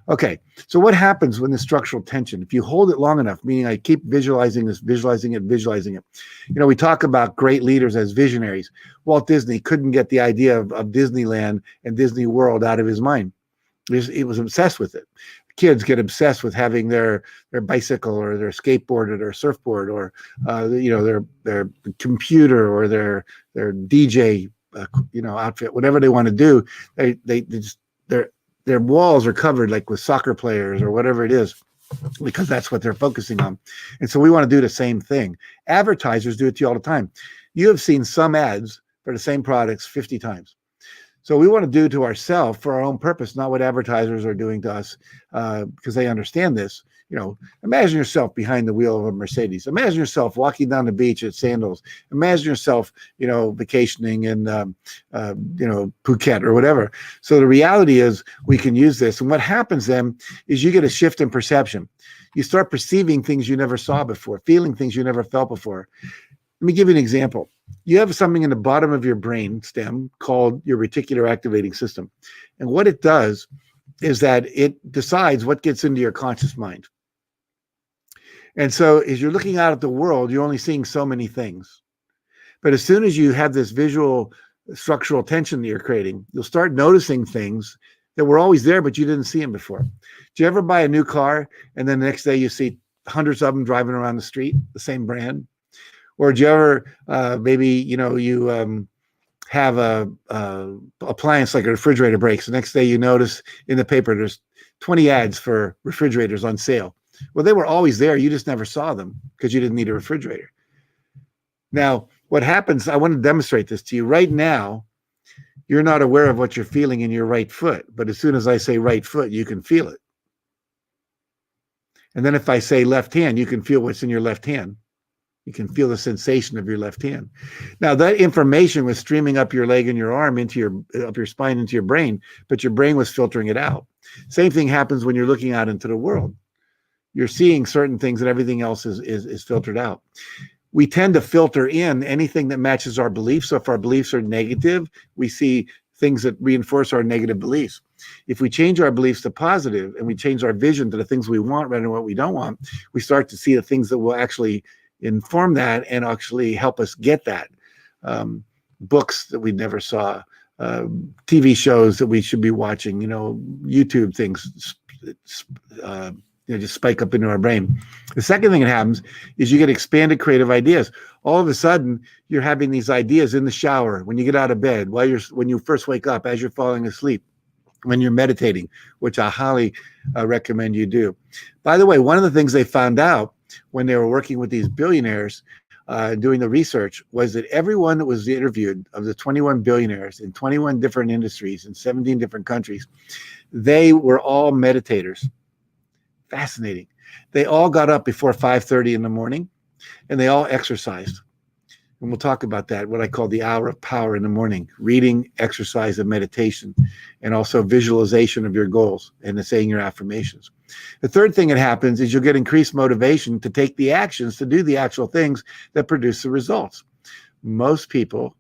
Okay, so what happens when the structural tension, if you hold it long enough, meaning I keep visualizing this, visualizing it. We talk about great leaders as visionaries. Walt Disney couldn't get the idea of Disneyland and Disney World out of his mind. He was obsessed with it. Kids get obsessed with having their bicycle or their skateboard or their surfboard or their computer or their DJ outfit, whatever they want to do. Their walls are covered like with soccer players or whatever it is, because that's what they're focusing on. And so we want to do the same thing. Advertisers do it to you all the time. You have seen some ads for the same products 50 times. So we want to do to ourselves for our own purpose, not what advertisers are doing to us, because they understand this. Imagine yourself behind the wheel of a Mercedes. Imagine yourself walking down the beach at sandals. Imagine yourself, vacationing in, Phuket or whatever. So the reality is we can use this. And what happens then is you get a shift in perception. You start perceiving things you never saw before, feeling things you never felt before. Let me give you an example. You have something in the bottom of your brain stem called your reticular activating system. And what it does is that it decides what gets into your conscious mind. And so as you're looking out at the world, you're only seeing so many things. But as soon as you have this visual structural tension that you're creating, you'll start noticing things that were always there, but you didn't see them before. Do you ever buy a new car and then the next day you see hundreds of them driving around the street, the same brand? Or do you ever have a appliance like a refrigerator breaks? The next day you notice in the paper there's 20 ads for refrigerators on sale. Well, they were always there. You just never saw them because you didn't need a refrigerator. Now, what happens, I want to demonstrate this to you. Right now, you're not aware of what you're feeling in your right foot. But as soon as I say right foot, you can feel it. And then if I say left hand, you can feel what's in your left hand. You can feel the sensation of your left hand. Now, that information was streaming up your leg and your arm up your spine into your brain, but your brain was filtering it out. Same thing happens when you're looking out into the world. You're seeing certain things and everything else is filtered out. We tend to filter in anything that matches our beliefs. So if our beliefs are negative, we see things that reinforce our negative beliefs. If we change our beliefs to positive and we change our vision to the things we want rather than what we don't want, we start to see the things that will actually inform that and actually help us get that. Books that we never saw, TV shows that we should be watching, YouTube things, just spike up into our brain. The second thing that happens is you get expanded creative ideas. All of a sudden, you're having these ideas in the shower, when you get out of bed, when you first wake up, as you're falling asleep, when you're meditating, which I highly recommend you do. By the way, one of the things they found out when they were working with these billionaires doing the research was that everyone that was interviewed of the 21 billionaires in 21 different industries in 17 different countries, they were all meditators. Fascinating. They all got up before 5:30 in the morning, and they all exercised. And we'll talk about that, what I call the hour of power in the morning: reading, exercise, and meditation, and also visualization of your goals and saying your affirmations. The third thing that happens is you'll get increased motivation to take the actions, to do the actual things that produce the results. Most people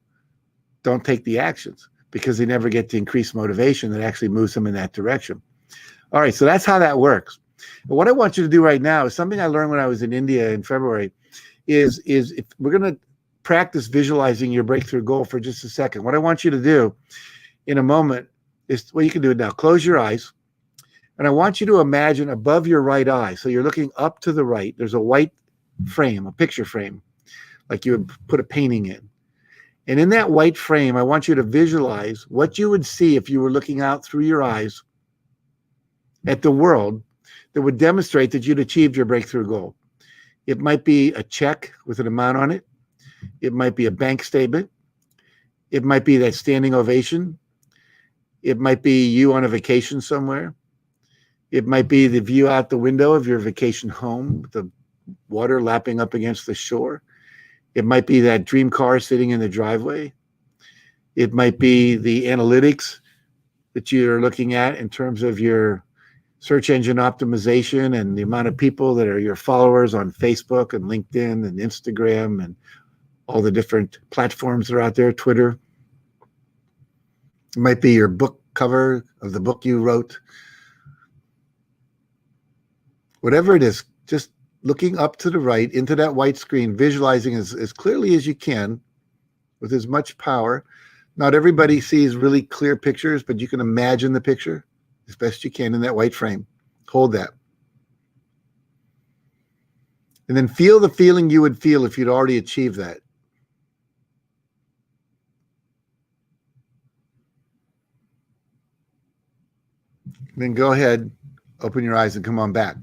don't take the actions because they never get the increased motivation that actually moves them in that direction. All right, so that's how that works. But what I want you to do right now is something I learned when I was in India in February, is if we're going to practice visualizing your breakthrough goal for just a second. What I want you to do in a moment is, well, you can do it now. Close your eyes, and I want you to imagine above your right eye, so you're looking up to the right, there's a white frame, a picture frame, like you would put a painting in. And in that white frame, I want you to visualize what you would see if you were looking out through your eyes at the world that would demonstrate that you'd achieved your breakthrough goal. It might be a check with an amount on it. It might be a bank statement. It might be that standing ovation. It might be you on a vacation somewhere. It might be the view out the window of your vacation home, with the water lapping up against the shore. It might be that dream car sitting in the driveway. It might be the analytics that you're looking at in terms of your search engine optimization and the amount of people that are your followers on Facebook and LinkedIn and Instagram and all the different platforms that are out there, Twitter. It might be your book cover of the book you wrote. Whatever it is, just looking up to the right into that white screen, visualizing as clearly as you can with as much power. Not everybody sees really clear pictures, but you can imagine the picture as best you can in that white frame. Hold that. And then feel the feeling you would feel if you'd already achieved that. And then go ahead, open your eyes and come on back.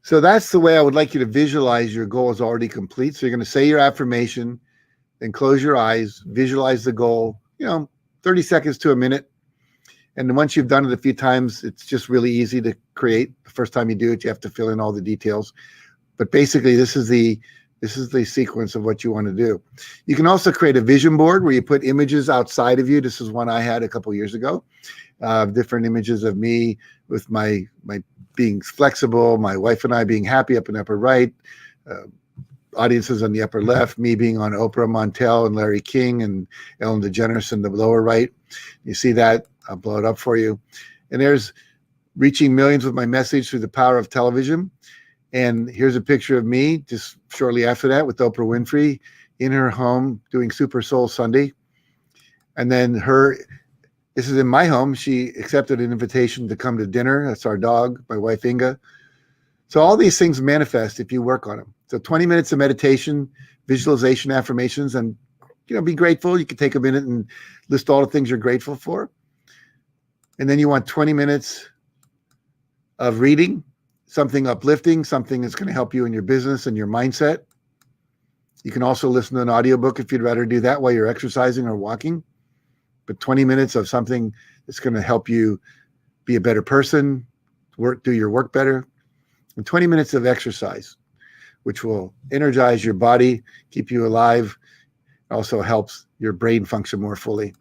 So that's the way I would like you to visualize your goal is already complete. So you're going to say your affirmation, then close your eyes, visualize the goal, 30 seconds to a minute. And then once you've done it a few times, it's just really easy to create. The first time you do it, you have to fill in all the details. But basically, this is the sequence of what you want to do. You can also create a vision board where you put images outside of you. This is one I had a couple years ago. Different images of me with my being flexible, my wife and I being happy up in the upper right, audiences on the upper left, me being on Oprah, Montel, and Larry King, and Ellen DeGeneres in the lower right. You see that? I'll blow it up for you. And there's reaching millions with my message through the power of television. And here's a picture of me just shortly after that with Oprah Winfrey in her home doing Super Soul Sunday. And then this is in my home. She accepted an invitation to come to dinner. That's our dog, my wife, Inga. So all these things manifest if you work on them. So 20 minutes of meditation, visualization, affirmations, and be grateful. You can take a minute and list all the things you're grateful for. And then you want 20 minutes of reading, something uplifting, something that's going to help you in your business and your mindset. You can also listen to an audiobook if you'd rather do that while you're exercising or walking. But 20 minutes of something that's going to help you be a better person, do your work better. And 20 minutes of exercise, which will energize your body, keep you alive, also helps your brain function more fully.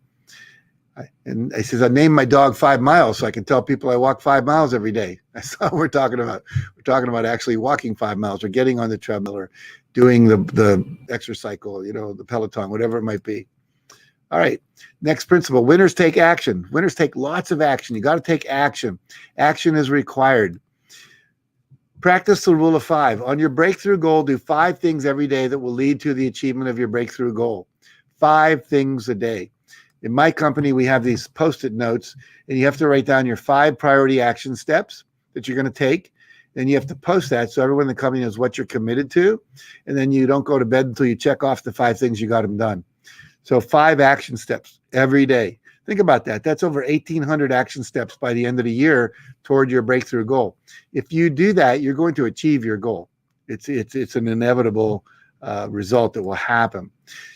And I says, I named my dog 5 miles so I can tell people I walk 5 miles every day. That's what we're talking about. We're talking about actually walking 5 miles or getting on the treadmill or doing the exercise cycle, the Peloton, whatever it might be. All right. Next principle, winners take action. Winners take lots of action. You got to take action. Action is required. Practice the rule of 5. On your breakthrough goal, do 5 things every day that will lead to the achievement of your breakthrough goal. 5 things a day. In my company, we have these Post-it notes, and you have to write down your 5 priority action steps that you're going to take. Then you have to post that so everyone in the company knows what you're committed to. And then you don't go to bed until you check off the 5 things you got them done. So 5 action steps every day. Think about that. That's over 1,800 action steps by the end of the year toward your breakthrough goal. If you do that, you're going to achieve your goal. It's an inevitable result that will happen.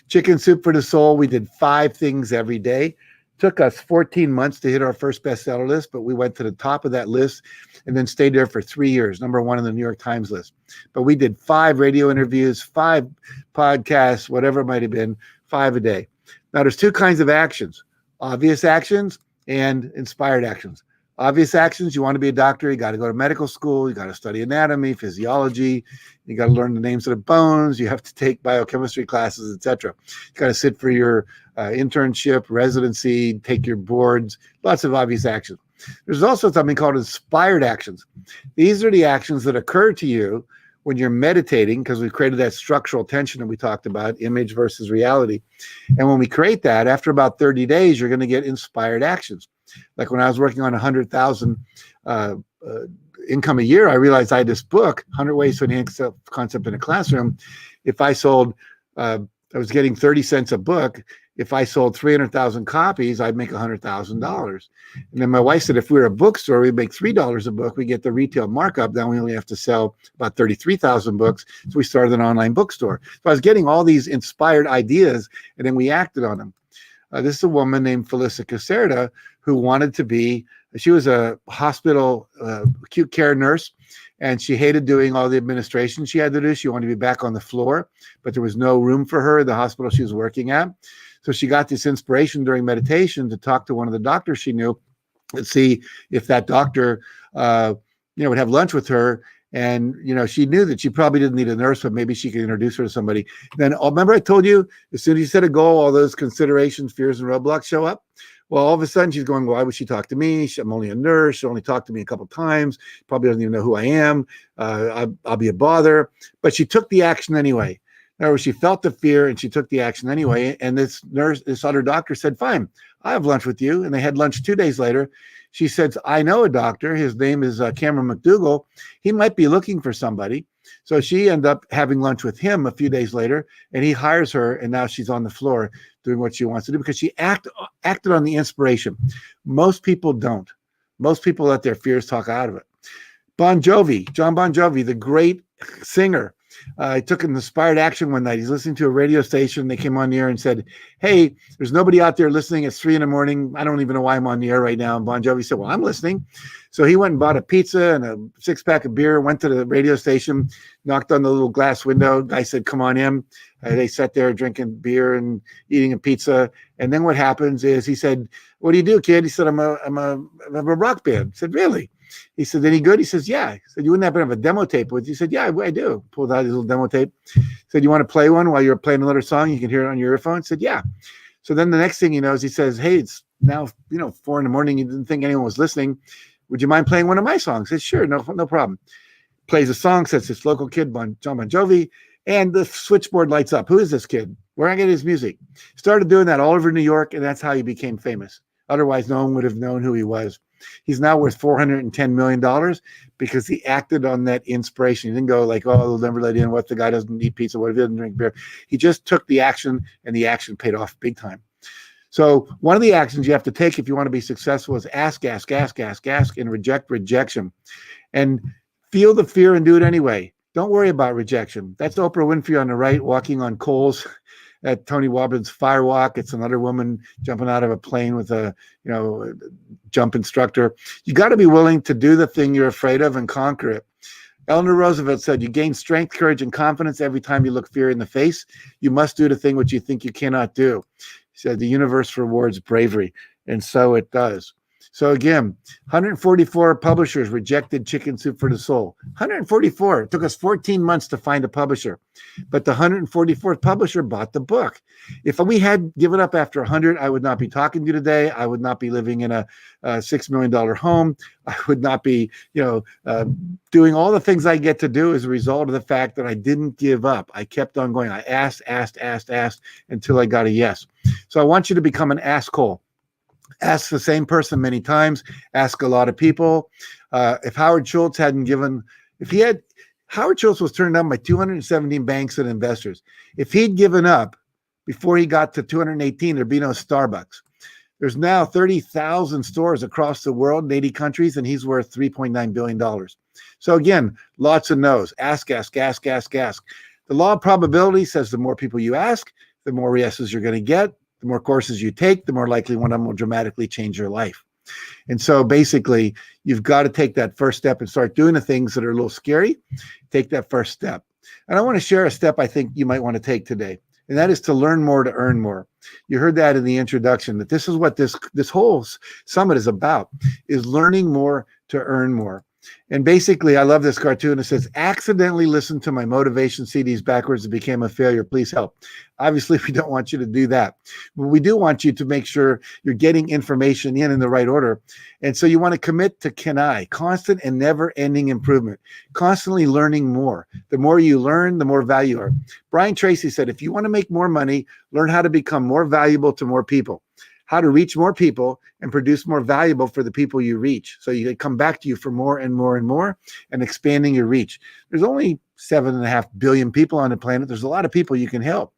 Chicken Soup for the Soul. We did 5 things every day. Took us 14 months to hit our first bestseller list, but we went to the top of that list and then stayed there for 3 years, #1 on the New York Times list. But we did 5 radio interviews, 5 podcasts, whatever it might have been, 5 a day. Now, there's 2 kinds of actions: obvious actions and inspired actions. Obvious actions, you want to be a doctor, you got to go to medical school, you got to study anatomy, physiology, you got to learn the names of the bones, you have to take biochemistry classes, etc. You got to sit for your internship, residency, take your boards, lots of obvious actions. There's also something called inspired actions. These are the actions that occur to you when you're meditating, because we've created that structural tension that we talked about, image versus reality. And when we create that, after about 30 days, you're going to get inspired actions. Like when I was working on 100,000 income a year, I realized I had this book, 100 Ways to Enhance Concept in a Classroom. If I sold, I was getting 30 cents a book. If I sold 300,000 copies, I'd make $100,000. And then my wife said, if we were a bookstore, we'd make $3 a book. We get the retail markup. Now we only have to sell about 33,000 books. So we started an online bookstore. So I was getting all these inspired ideas, and then we acted on them. This is a woman named Felissa Caserta who wanted to be, she was a hospital acute care nurse, and she hated doing all the administration she had to do. She wanted to be back on the floor, but there was no room for her at the hospital she was working at. So she got this inspiration during meditation to talk to one of the doctors she knew and see if that doctor, would have lunch with her. And, she knew that she probably didn't need a nurse, but maybe she could introduce her to somebody. Then, remember I told you, as soon as you set a goal, all those considerations, fears, and roadblocks show up. Well, all of a sudden she's going, why would she talk to me? I'm only a nurse. She only talked to me a couple of times. Probably doesn't even know who I am. I'll be a bother. But she took the action anyway. In other words, she felt the fear and she took the action anyway. And this other doctor said, fine, I'll have lunch with you. And they had lunch 2 days later. She said, I know a doctor. His name is Cameron McDougall. He might be looking for somebody. So she ended up having lunch with him a few days later, and he hires her. And now she's on the floor doing what she wants to do because she acted on the inspiration. Most people don't. Most people let their fears talk out of it. John Bon Jovi, the great singer, took an inspired action one night. He's listening to a radio station. They came on the air and said, hey, there's nobody out there listening. It's 3 a.m. I don't even know why I'm on the air right now. And Bon Jovi said, well, I'm listening. So he went and bought a pizza and a 6-pack of beer, went to the radio station, knocked on the little glass window. Guy said, come on in. They sat there drinking beer and eating a pizza. And then what happens is he said, what do you do, kid? He said, I'm a rock band. I said, really? He said, any good? He says, yeah. He said, you wouldn't happen to have a demo tape with you? He said, yeah, I do. Pulled out his little demo tape. He said, you want to play one while you're playing another song? You can hear it on your earphone? He said, yeah. So then the next thing he knows, he says, hey, it's now 4 a.m. You didn't think anyone was listening. Would you mind playing one of my songs? He said, sure, no problem. Plays a song, says this local kid, John Bon Jovi, and the switchboard lights up. Who is this kid? Where I get his music? Started doing that all over New York, and that's how he became famous. Otherwise, no one would have known who he was. He's now worth $410 million because he acted on that inspiration. He didn't go like, oh, they'll never let in. What if the guy doesn't eat pizza? What if he doesn't drink beer? He just took the action, and the action paid off big time. So one of the actions you have to take if you want to be successful is ask, and reject rejection. And feel the fear and do it anyway. Don't worry about rejection. That's Oprah Winfrey on the right, walking on coals at Tony Robbins' Firewalk. It's another woman jumping out of a plane with a, jump instructor. You got to be willing to do the thing you're afraid of and conquer it. Eleanor Roosevelt said, you gain strength, courage, and confidence every time you look fear in the face. You must do the thing which you think you cannot do. She said, the universe rewards bravery. And so it does. So again, 144 publishers rejected Chicken Soup for the Soul. 144. It took us 14 months to find a publisher. But the 144th publisher bought the book. If we had given up after 100, I would not be talking to you today. I would not be living in a $6 million home. I would not be, doing all the things I get to do as a result of the fact that I didn't give up. I kept on going. I asked until I got a yes. So I want you to become an asshole. Ask the same person many times. Ask a lot of people. If Howard Schultz Howard Schultz was turned down by 217 banks and investors. If he'd given up before he got to 218, there'd be no Starbucks. There's now 30,000 stores across the world in 80 countries, and he's worth $3.9 billion. So again, lots of no's. Ask. The law of probability says the more people you ask, the more yeses you're going to get. The The more courses you take, the more likely one of them will dramatically change your life. And so basically, you've got to take that first step and start doing the things that are a little scary. Take that first step. And I want to share a step I think you might want to take today, and that is to learn more to earn more. You heard that in the introduction, that this is what this whole summit is about, is learning more to earn more. And basically, I love this cartoon. It says, accidentally listened to my motivation CDs backwards and became a failure. Please help. Obviously, we don't want you to do that. But we do want you to make sure you're getting information in the right order. And so you want to commit to CANI, constant and never-ending improvement, constantly learning more. The more you learn, the more value you are. Brian Tracy said, if you want to make more money, learn how to become more valuable to more people, how to reach more people and produce more valuable for the people you reach. So you come back to you for more and more and more, and expanding your reach. There's only 7.5 billion people on the planet. There's a lot of people you can help.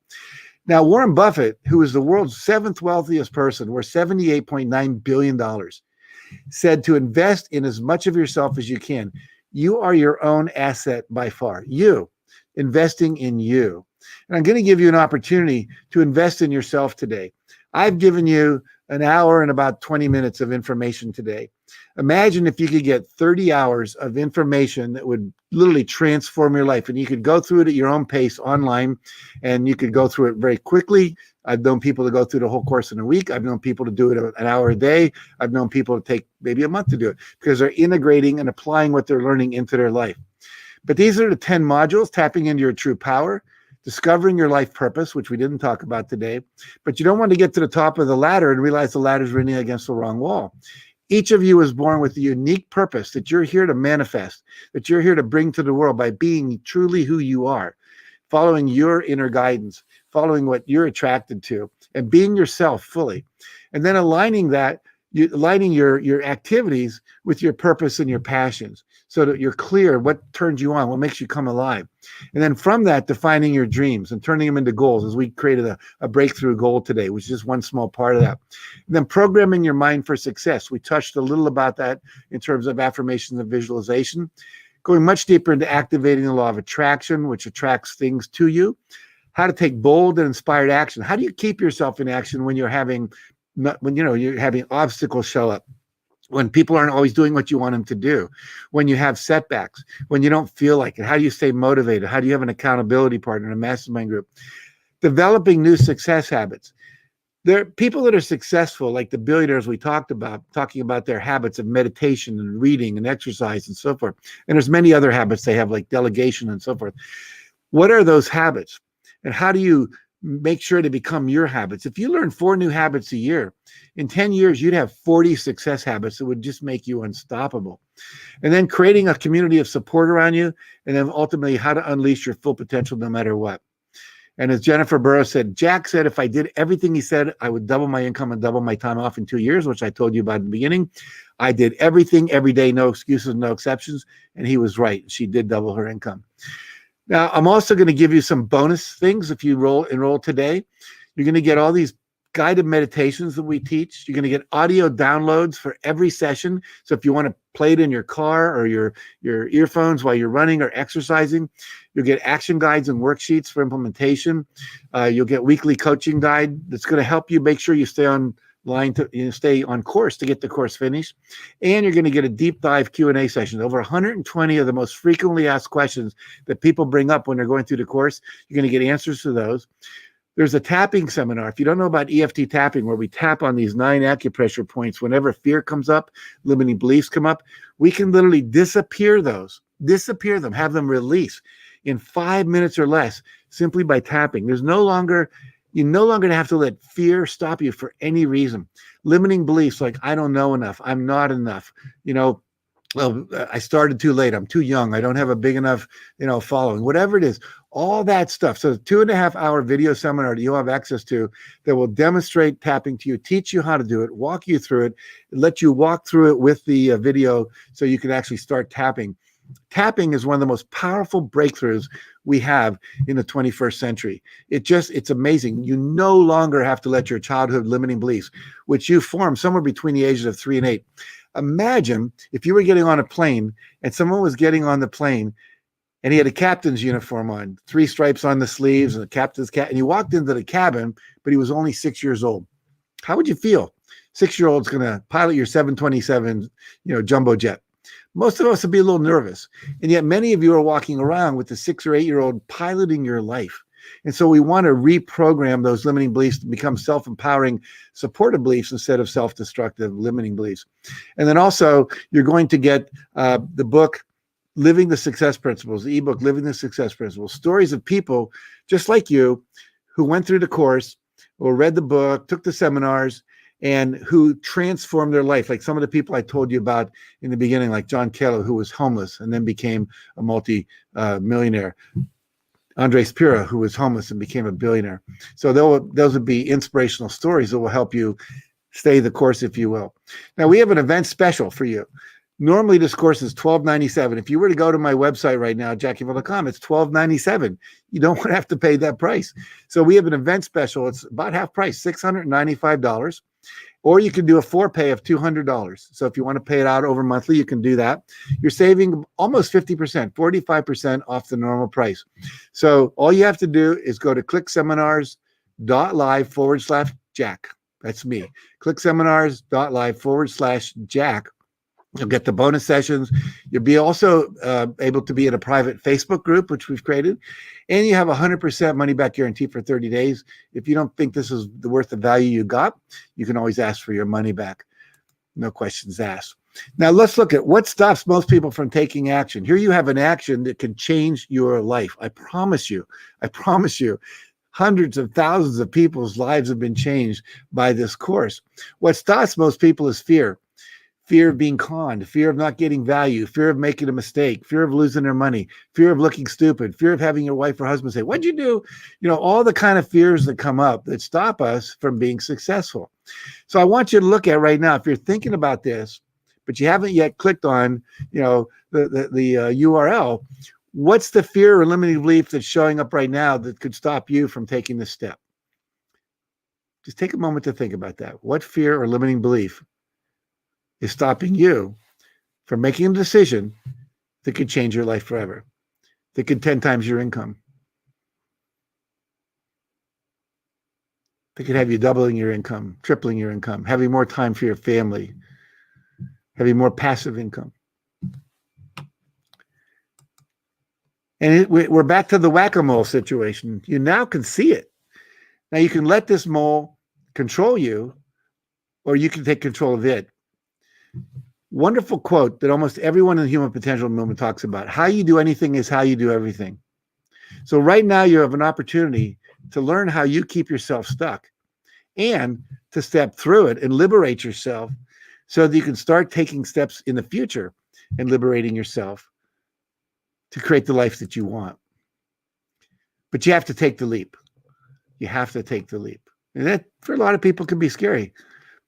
Now, Warren Buffett, who is the world's 7th wealthiest person, worth $78.9 billion, said to invest in as much of yourself as you can. You are your own asset by far. You, investing in you. And I'm going to give you an opportunity to invest in yourself today. I've given you an hour and about 20 minutes of information today. Imagine if you could get 30 hours of information that would literally transform your life, and you could go through it at your own pace online, and you could go through it very quickly. I've known people to go through the whole course in a week. I've known people to do it an hour a day. I've known people to take maybe a month to do it, because they're integrating and applying what they're learning into their life. But these are the 10 modules: tapping into your true power, discovering your life purpose, which we didn't talk about today. But you don't want to get to the top of the ladder and realize the ladder's running against the wrong wall. Each of you is born with a unique purpose that you're here to manifest, that you're here to bring to the world by being truly who you are, following your inner guidance, following what you're attracted to, and being yourself fully. And then aligning your activities with your purpose and your passions, so that you're clear what turns you on, what makes you come alive. And then from that, defining your dreams and turning them into goals, as we created a breakthrough goal today, which is just one small part of that. And then programming your mind for success. We touched a little about that in terms of affirmations and visualization, going much deeper into activating the law of attraction, which attracts things to you, how to take bold and inspired action. How do you keep yourself in action when you're having obstacles show up, when people aren't always doing what you want them to do, when you have setbacks, when you don't feel like it? How do you stay motivated? How do you have an accountability partner, a mastermind group? Developing new success habits. There are people that are successful, like the billionaires we talked about, talking about their habits of meditation and reading and exercise and so forth. And there's many other habits they have, like delegation and so forth. What are those habits? And how do you make sure to become your habits? If you learn 4 new habits a year, in 10 years, you'd have 40 success habits that would just make you unstoppable. And then creating a community of support around you, and then ultimately how to unleash your full potential no matter what. And as Jennifer Burrows said, Jack said, if I did everything he said, I would double my income and double my time off in 2 years, which I told you about in the beginning. I did everything every day, no excuses, no exceptions. And he was right. She did double her income. Now, I'm also going to give you some bonus things. If you enroll today, you're going to get all these guided meditations that we teach. You're going to get audio downloads for every session. So if you want to play it in your car or your earphones while you're running or exercising, you'll get action guides and worksheets for implementation. You'll get weekly coaching guide that's going to help you make sure you stay on line to stay on course to get the course finished. And you're going to get a deep dive Q&A session. Over 120 of the most frequently asked questions that people bring up when they're going through the course. You're going to get answers to those. There's a tapping seminar. If you don't know about EFT tapping, where we tap on these 9 acupressure points whenever fear comes up, limiting beliefs come up, we can literally disappear them, have them release in 5 minutes or less simply by tapping. You no longer have to let fear stop you for any reason. Limiting beliefs like, I don't know enough, I'm not enough, well, I started too late, I'm too young, I don't have a big enough, following, whatever it is, all that stuff. So 2.5-hour video seminar that you'll have access to that will demonstrate tapping to you, teach you how to do it, walk you through it, let you walk through it with the video so you can actually start tapping. Tapping is one of the most powerful breakthroughs we have in the 21st century. It's amazing. You no longer have to let your childhood limiting beliefs, which you formed somewhere between the ages of 3 and 8. Imagine if you were getting on a plane and someone was getting on the plane And he had a captain's uniform on, 3 stripes on the sleeves and a captain's cap. And he walked into the cabin, but he was only 6 years old. How would you feel? 6-year-old's going to pilot your 727, jumbo jet. Most of us would be a little nervous. And yet many of you are walking around with the 6 or 8-year-old piloting your life. And so we want to reprogram those limiting beliefs to become self-empowering, supportive beliefs instead of self-destructive, limiting beliefs. And then also, you're going to get the book, Living the Success Principles, the ebook, Living the Success Principles, stories of people just like you who went through the course or read the book, took the seminars, and who transformed their life. Like some of the people I told you about in the beginning, like John Keller, who was homeless and then became a multi-millionaire. Andre Spira, who was homeless and became a billionaire. So those would be inspirational stories that will help you stay the course, if you will. Now, we have an event special for you. Normally, this course is $12.97. If you were to go to my website right now, JackieVille.com, it's $12.97. You don't want to have to pay that price. So we have an event special. It's about half price, $695. Or you can do a 4-pay of $200. So if you want to pay it out over monthly, you can do that. You're saving almost 50%, 45% off the normal price. So all you have to do is go to ClickSeminars.Live/Jack. That's me. ClickSeminars.Live/Jack. You'll get the bonus sessions. You'll be also able to be in a private Facebook group, which we've created. And you have 100% money back guarantee for 30 days. If you don't think this is worth the value you got, you can always ask for your money back. No questions asked. Now let's look at what stops most people from taking action. Here you have an action that can change your life. I promise you. Hundreds of thousands of people's lives have been changed by this course. What stops most people is fear. Fear of being conned, fear of not getting value, fear of making a mistake, fear of losing their money, fear of looking stupid, fear of having your wife or husband say, "What'd you do?" All the kind of fears that come up that stop us from being successful. So I want you to look at right now, if you're thinking about this, but you haven't yet clicked on, the URL, what's the fear or limiting belief that's showing up right now that could stop you from taking this step? Just take a moment to think about that. What fear or limiting belief is stopping you from making a decision that could change your life forever, that could 10 times your income, that could have you doubling your income, tripling your income, having more time for your family, having more passive income. And we're back to the whack-a-mole situation. You now can see it. Now you can let this mole control you, or you can take control of it. Wonderful quote that almost everyone in the human potential movement talks about. How you do anything is how you do everything. So right now you have an opportunity to learn how you keep yourself stuck and to step through it and liberate yourself so that you can start taking steps in the future and liberating yourself to create the life that you want. But you have to take the leap. You have to take the leap. And that, for a lot of people, can be scary.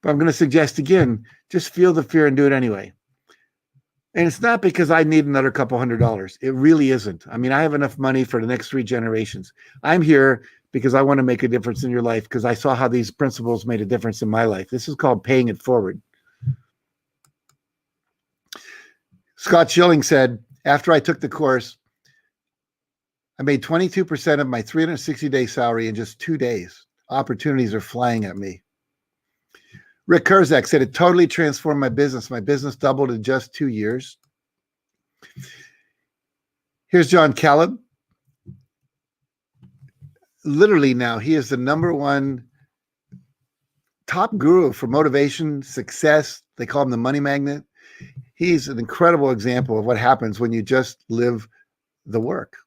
But I'm going to suggest again, just feel the fear and do it anyway. And it's not because I need another couple $100. It really isn't. I mean, I have enough money for the next 3 generations. I'm here because I want to make a difference in your life, because I saw how these principles made a difference in my life. This is called paying it forward. Scott Schilling said, after I took the course, I made 22% of my 360-day salary in just 2 days. Opportunities are flying at me. Rick Kurzak said, it totally transformed my business. My business doubled in just 2 years. Here's John Caleb. Literally now, he is the #1 top guru for motivation, success. They call him the money magnet. He's an incredible example of what happens when you just live the work.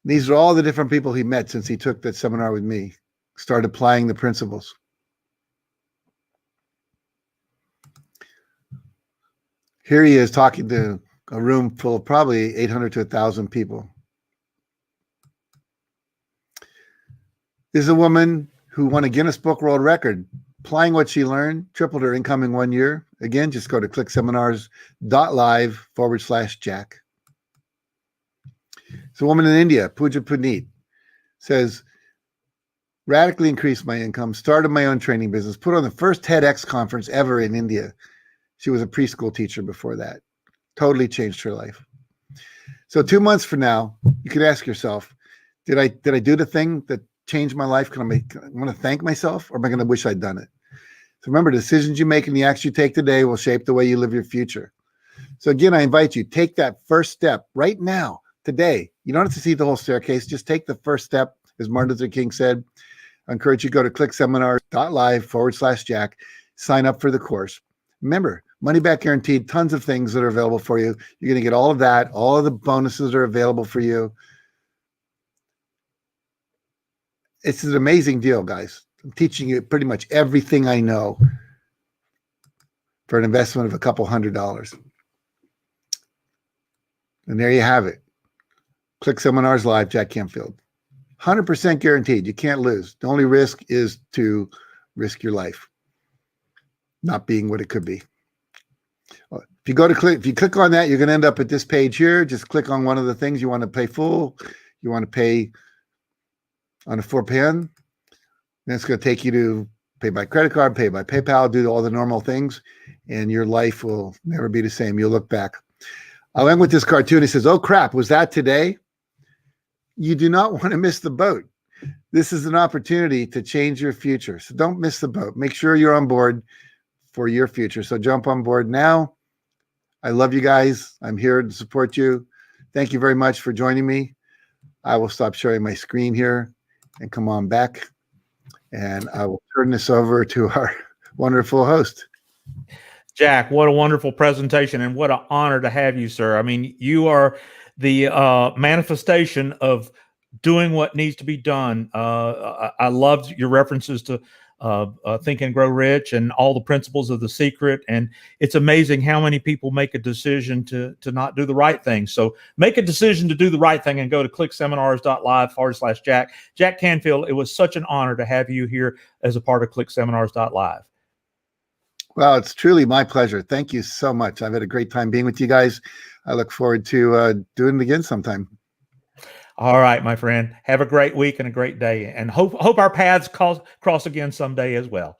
These are all the different people he met since he took that seminar with me, started applying the principles. Here he is talking to a room full of probably 800 to 1,000 people. This is a woman who won a Guinness World Record, applying what she learned, tripled her income in 1 year. Again, just go to ClickSeminars.Live/Jack. It's a woman in India, Pooja Puneet, says, radically increased my income, started my own training business, put on the first TEDx conference ever in India. She was a preschool teacher before that. Totally changed her life. So 2 months from now, you could ask yourself, did I do the thing that changed my life? I want to thank myself, or am I going to wish I'd done it? So remember, decisions you make and the actions you take today will shape the way you live your future. So again, I invite you, take that first step right now, today. You don't have to see the whole staircase. Just take the first step, as Martin Luther King said. I encourage you to go to ClickSeminar.Live/Jack, sign up for the course. Remember, money back guaranteed, tons of things that are available for you. You're going to get all of that, all of the bonuses are available for you. It's an amazing deal, guys. I'm teaching you pretty much everything I know for an investment of a couple $100. And there you have it. ClickSeminars.Live, Jack Canfield. 100% guaranteed. You can't lose. The only risk is to risk your life not being what it could be. If you click on that, you're going to end up at this page here. Just click on one of the things you want to pay full. You want to pay on a 4PN. Then it's going to take you to pay by credit card, pay by PayPal, do all the normal things, and your life will never be the same. You'll look back. I'll end with this cartoon. It says, "Oh crap, was that today?" You do not want to miss the boat. This is an opportunity to change your future. So don't miss the boat. Make sure you're on board for your future. So jump on board now. I love you guys. I'm here to support you. Thank you very much for joining me. I will stop sharing my screen here and come on back. And I will turn this over to our wonderful host. Jack, what a wonderful presentation, and what an honor to have you, sir. I mean, you are the manifestation of doing what needs to be done. I loved your references to Think and Grow Rich and all the principles of The Secret. And it's amazing how many people make a decision to not do the right thing. So make a decision to do the right thing and go to ClickSeminars.Live/Jack. Jack Canfield, it was such an honor to have you here as a part of ClickSeminars.Live. Well, it's truly my pleasure. Thank you so much. I've had a great time being with you guys. I look forward to doing it again sometime. All right, my friend. Have a great week and a great day, and hope our paths cross again someday as well.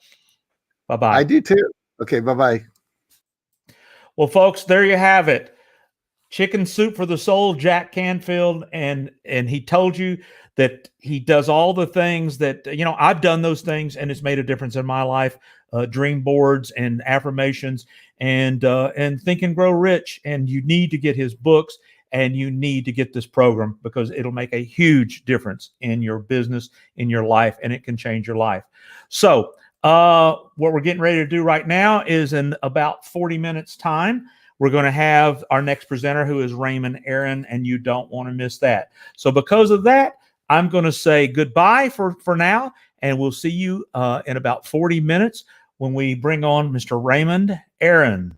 Bye-bye. I do too. Okay, bye-bye. Well, folks, there you have it. Chicken soup for the soul, Jack Canfield, and he told you that he does all the things that, I've done those things, and it's made a difference in my life. Dream boards and affirmations and Think and Grow Rich. And you need to get his books, and you need to get this program, because it'll make a huge difference in your business, in your life, and it can change your life. So what we're getting ready to do right now is, in about 40 minutes time, we're going to have our next presenter, who is Raymond Aaron, and you don't want to miss that. So because of that, I'm going to say goodbye for now, and we'll see you in about 40 minutes when we bring on Mr. Raymond Aaron.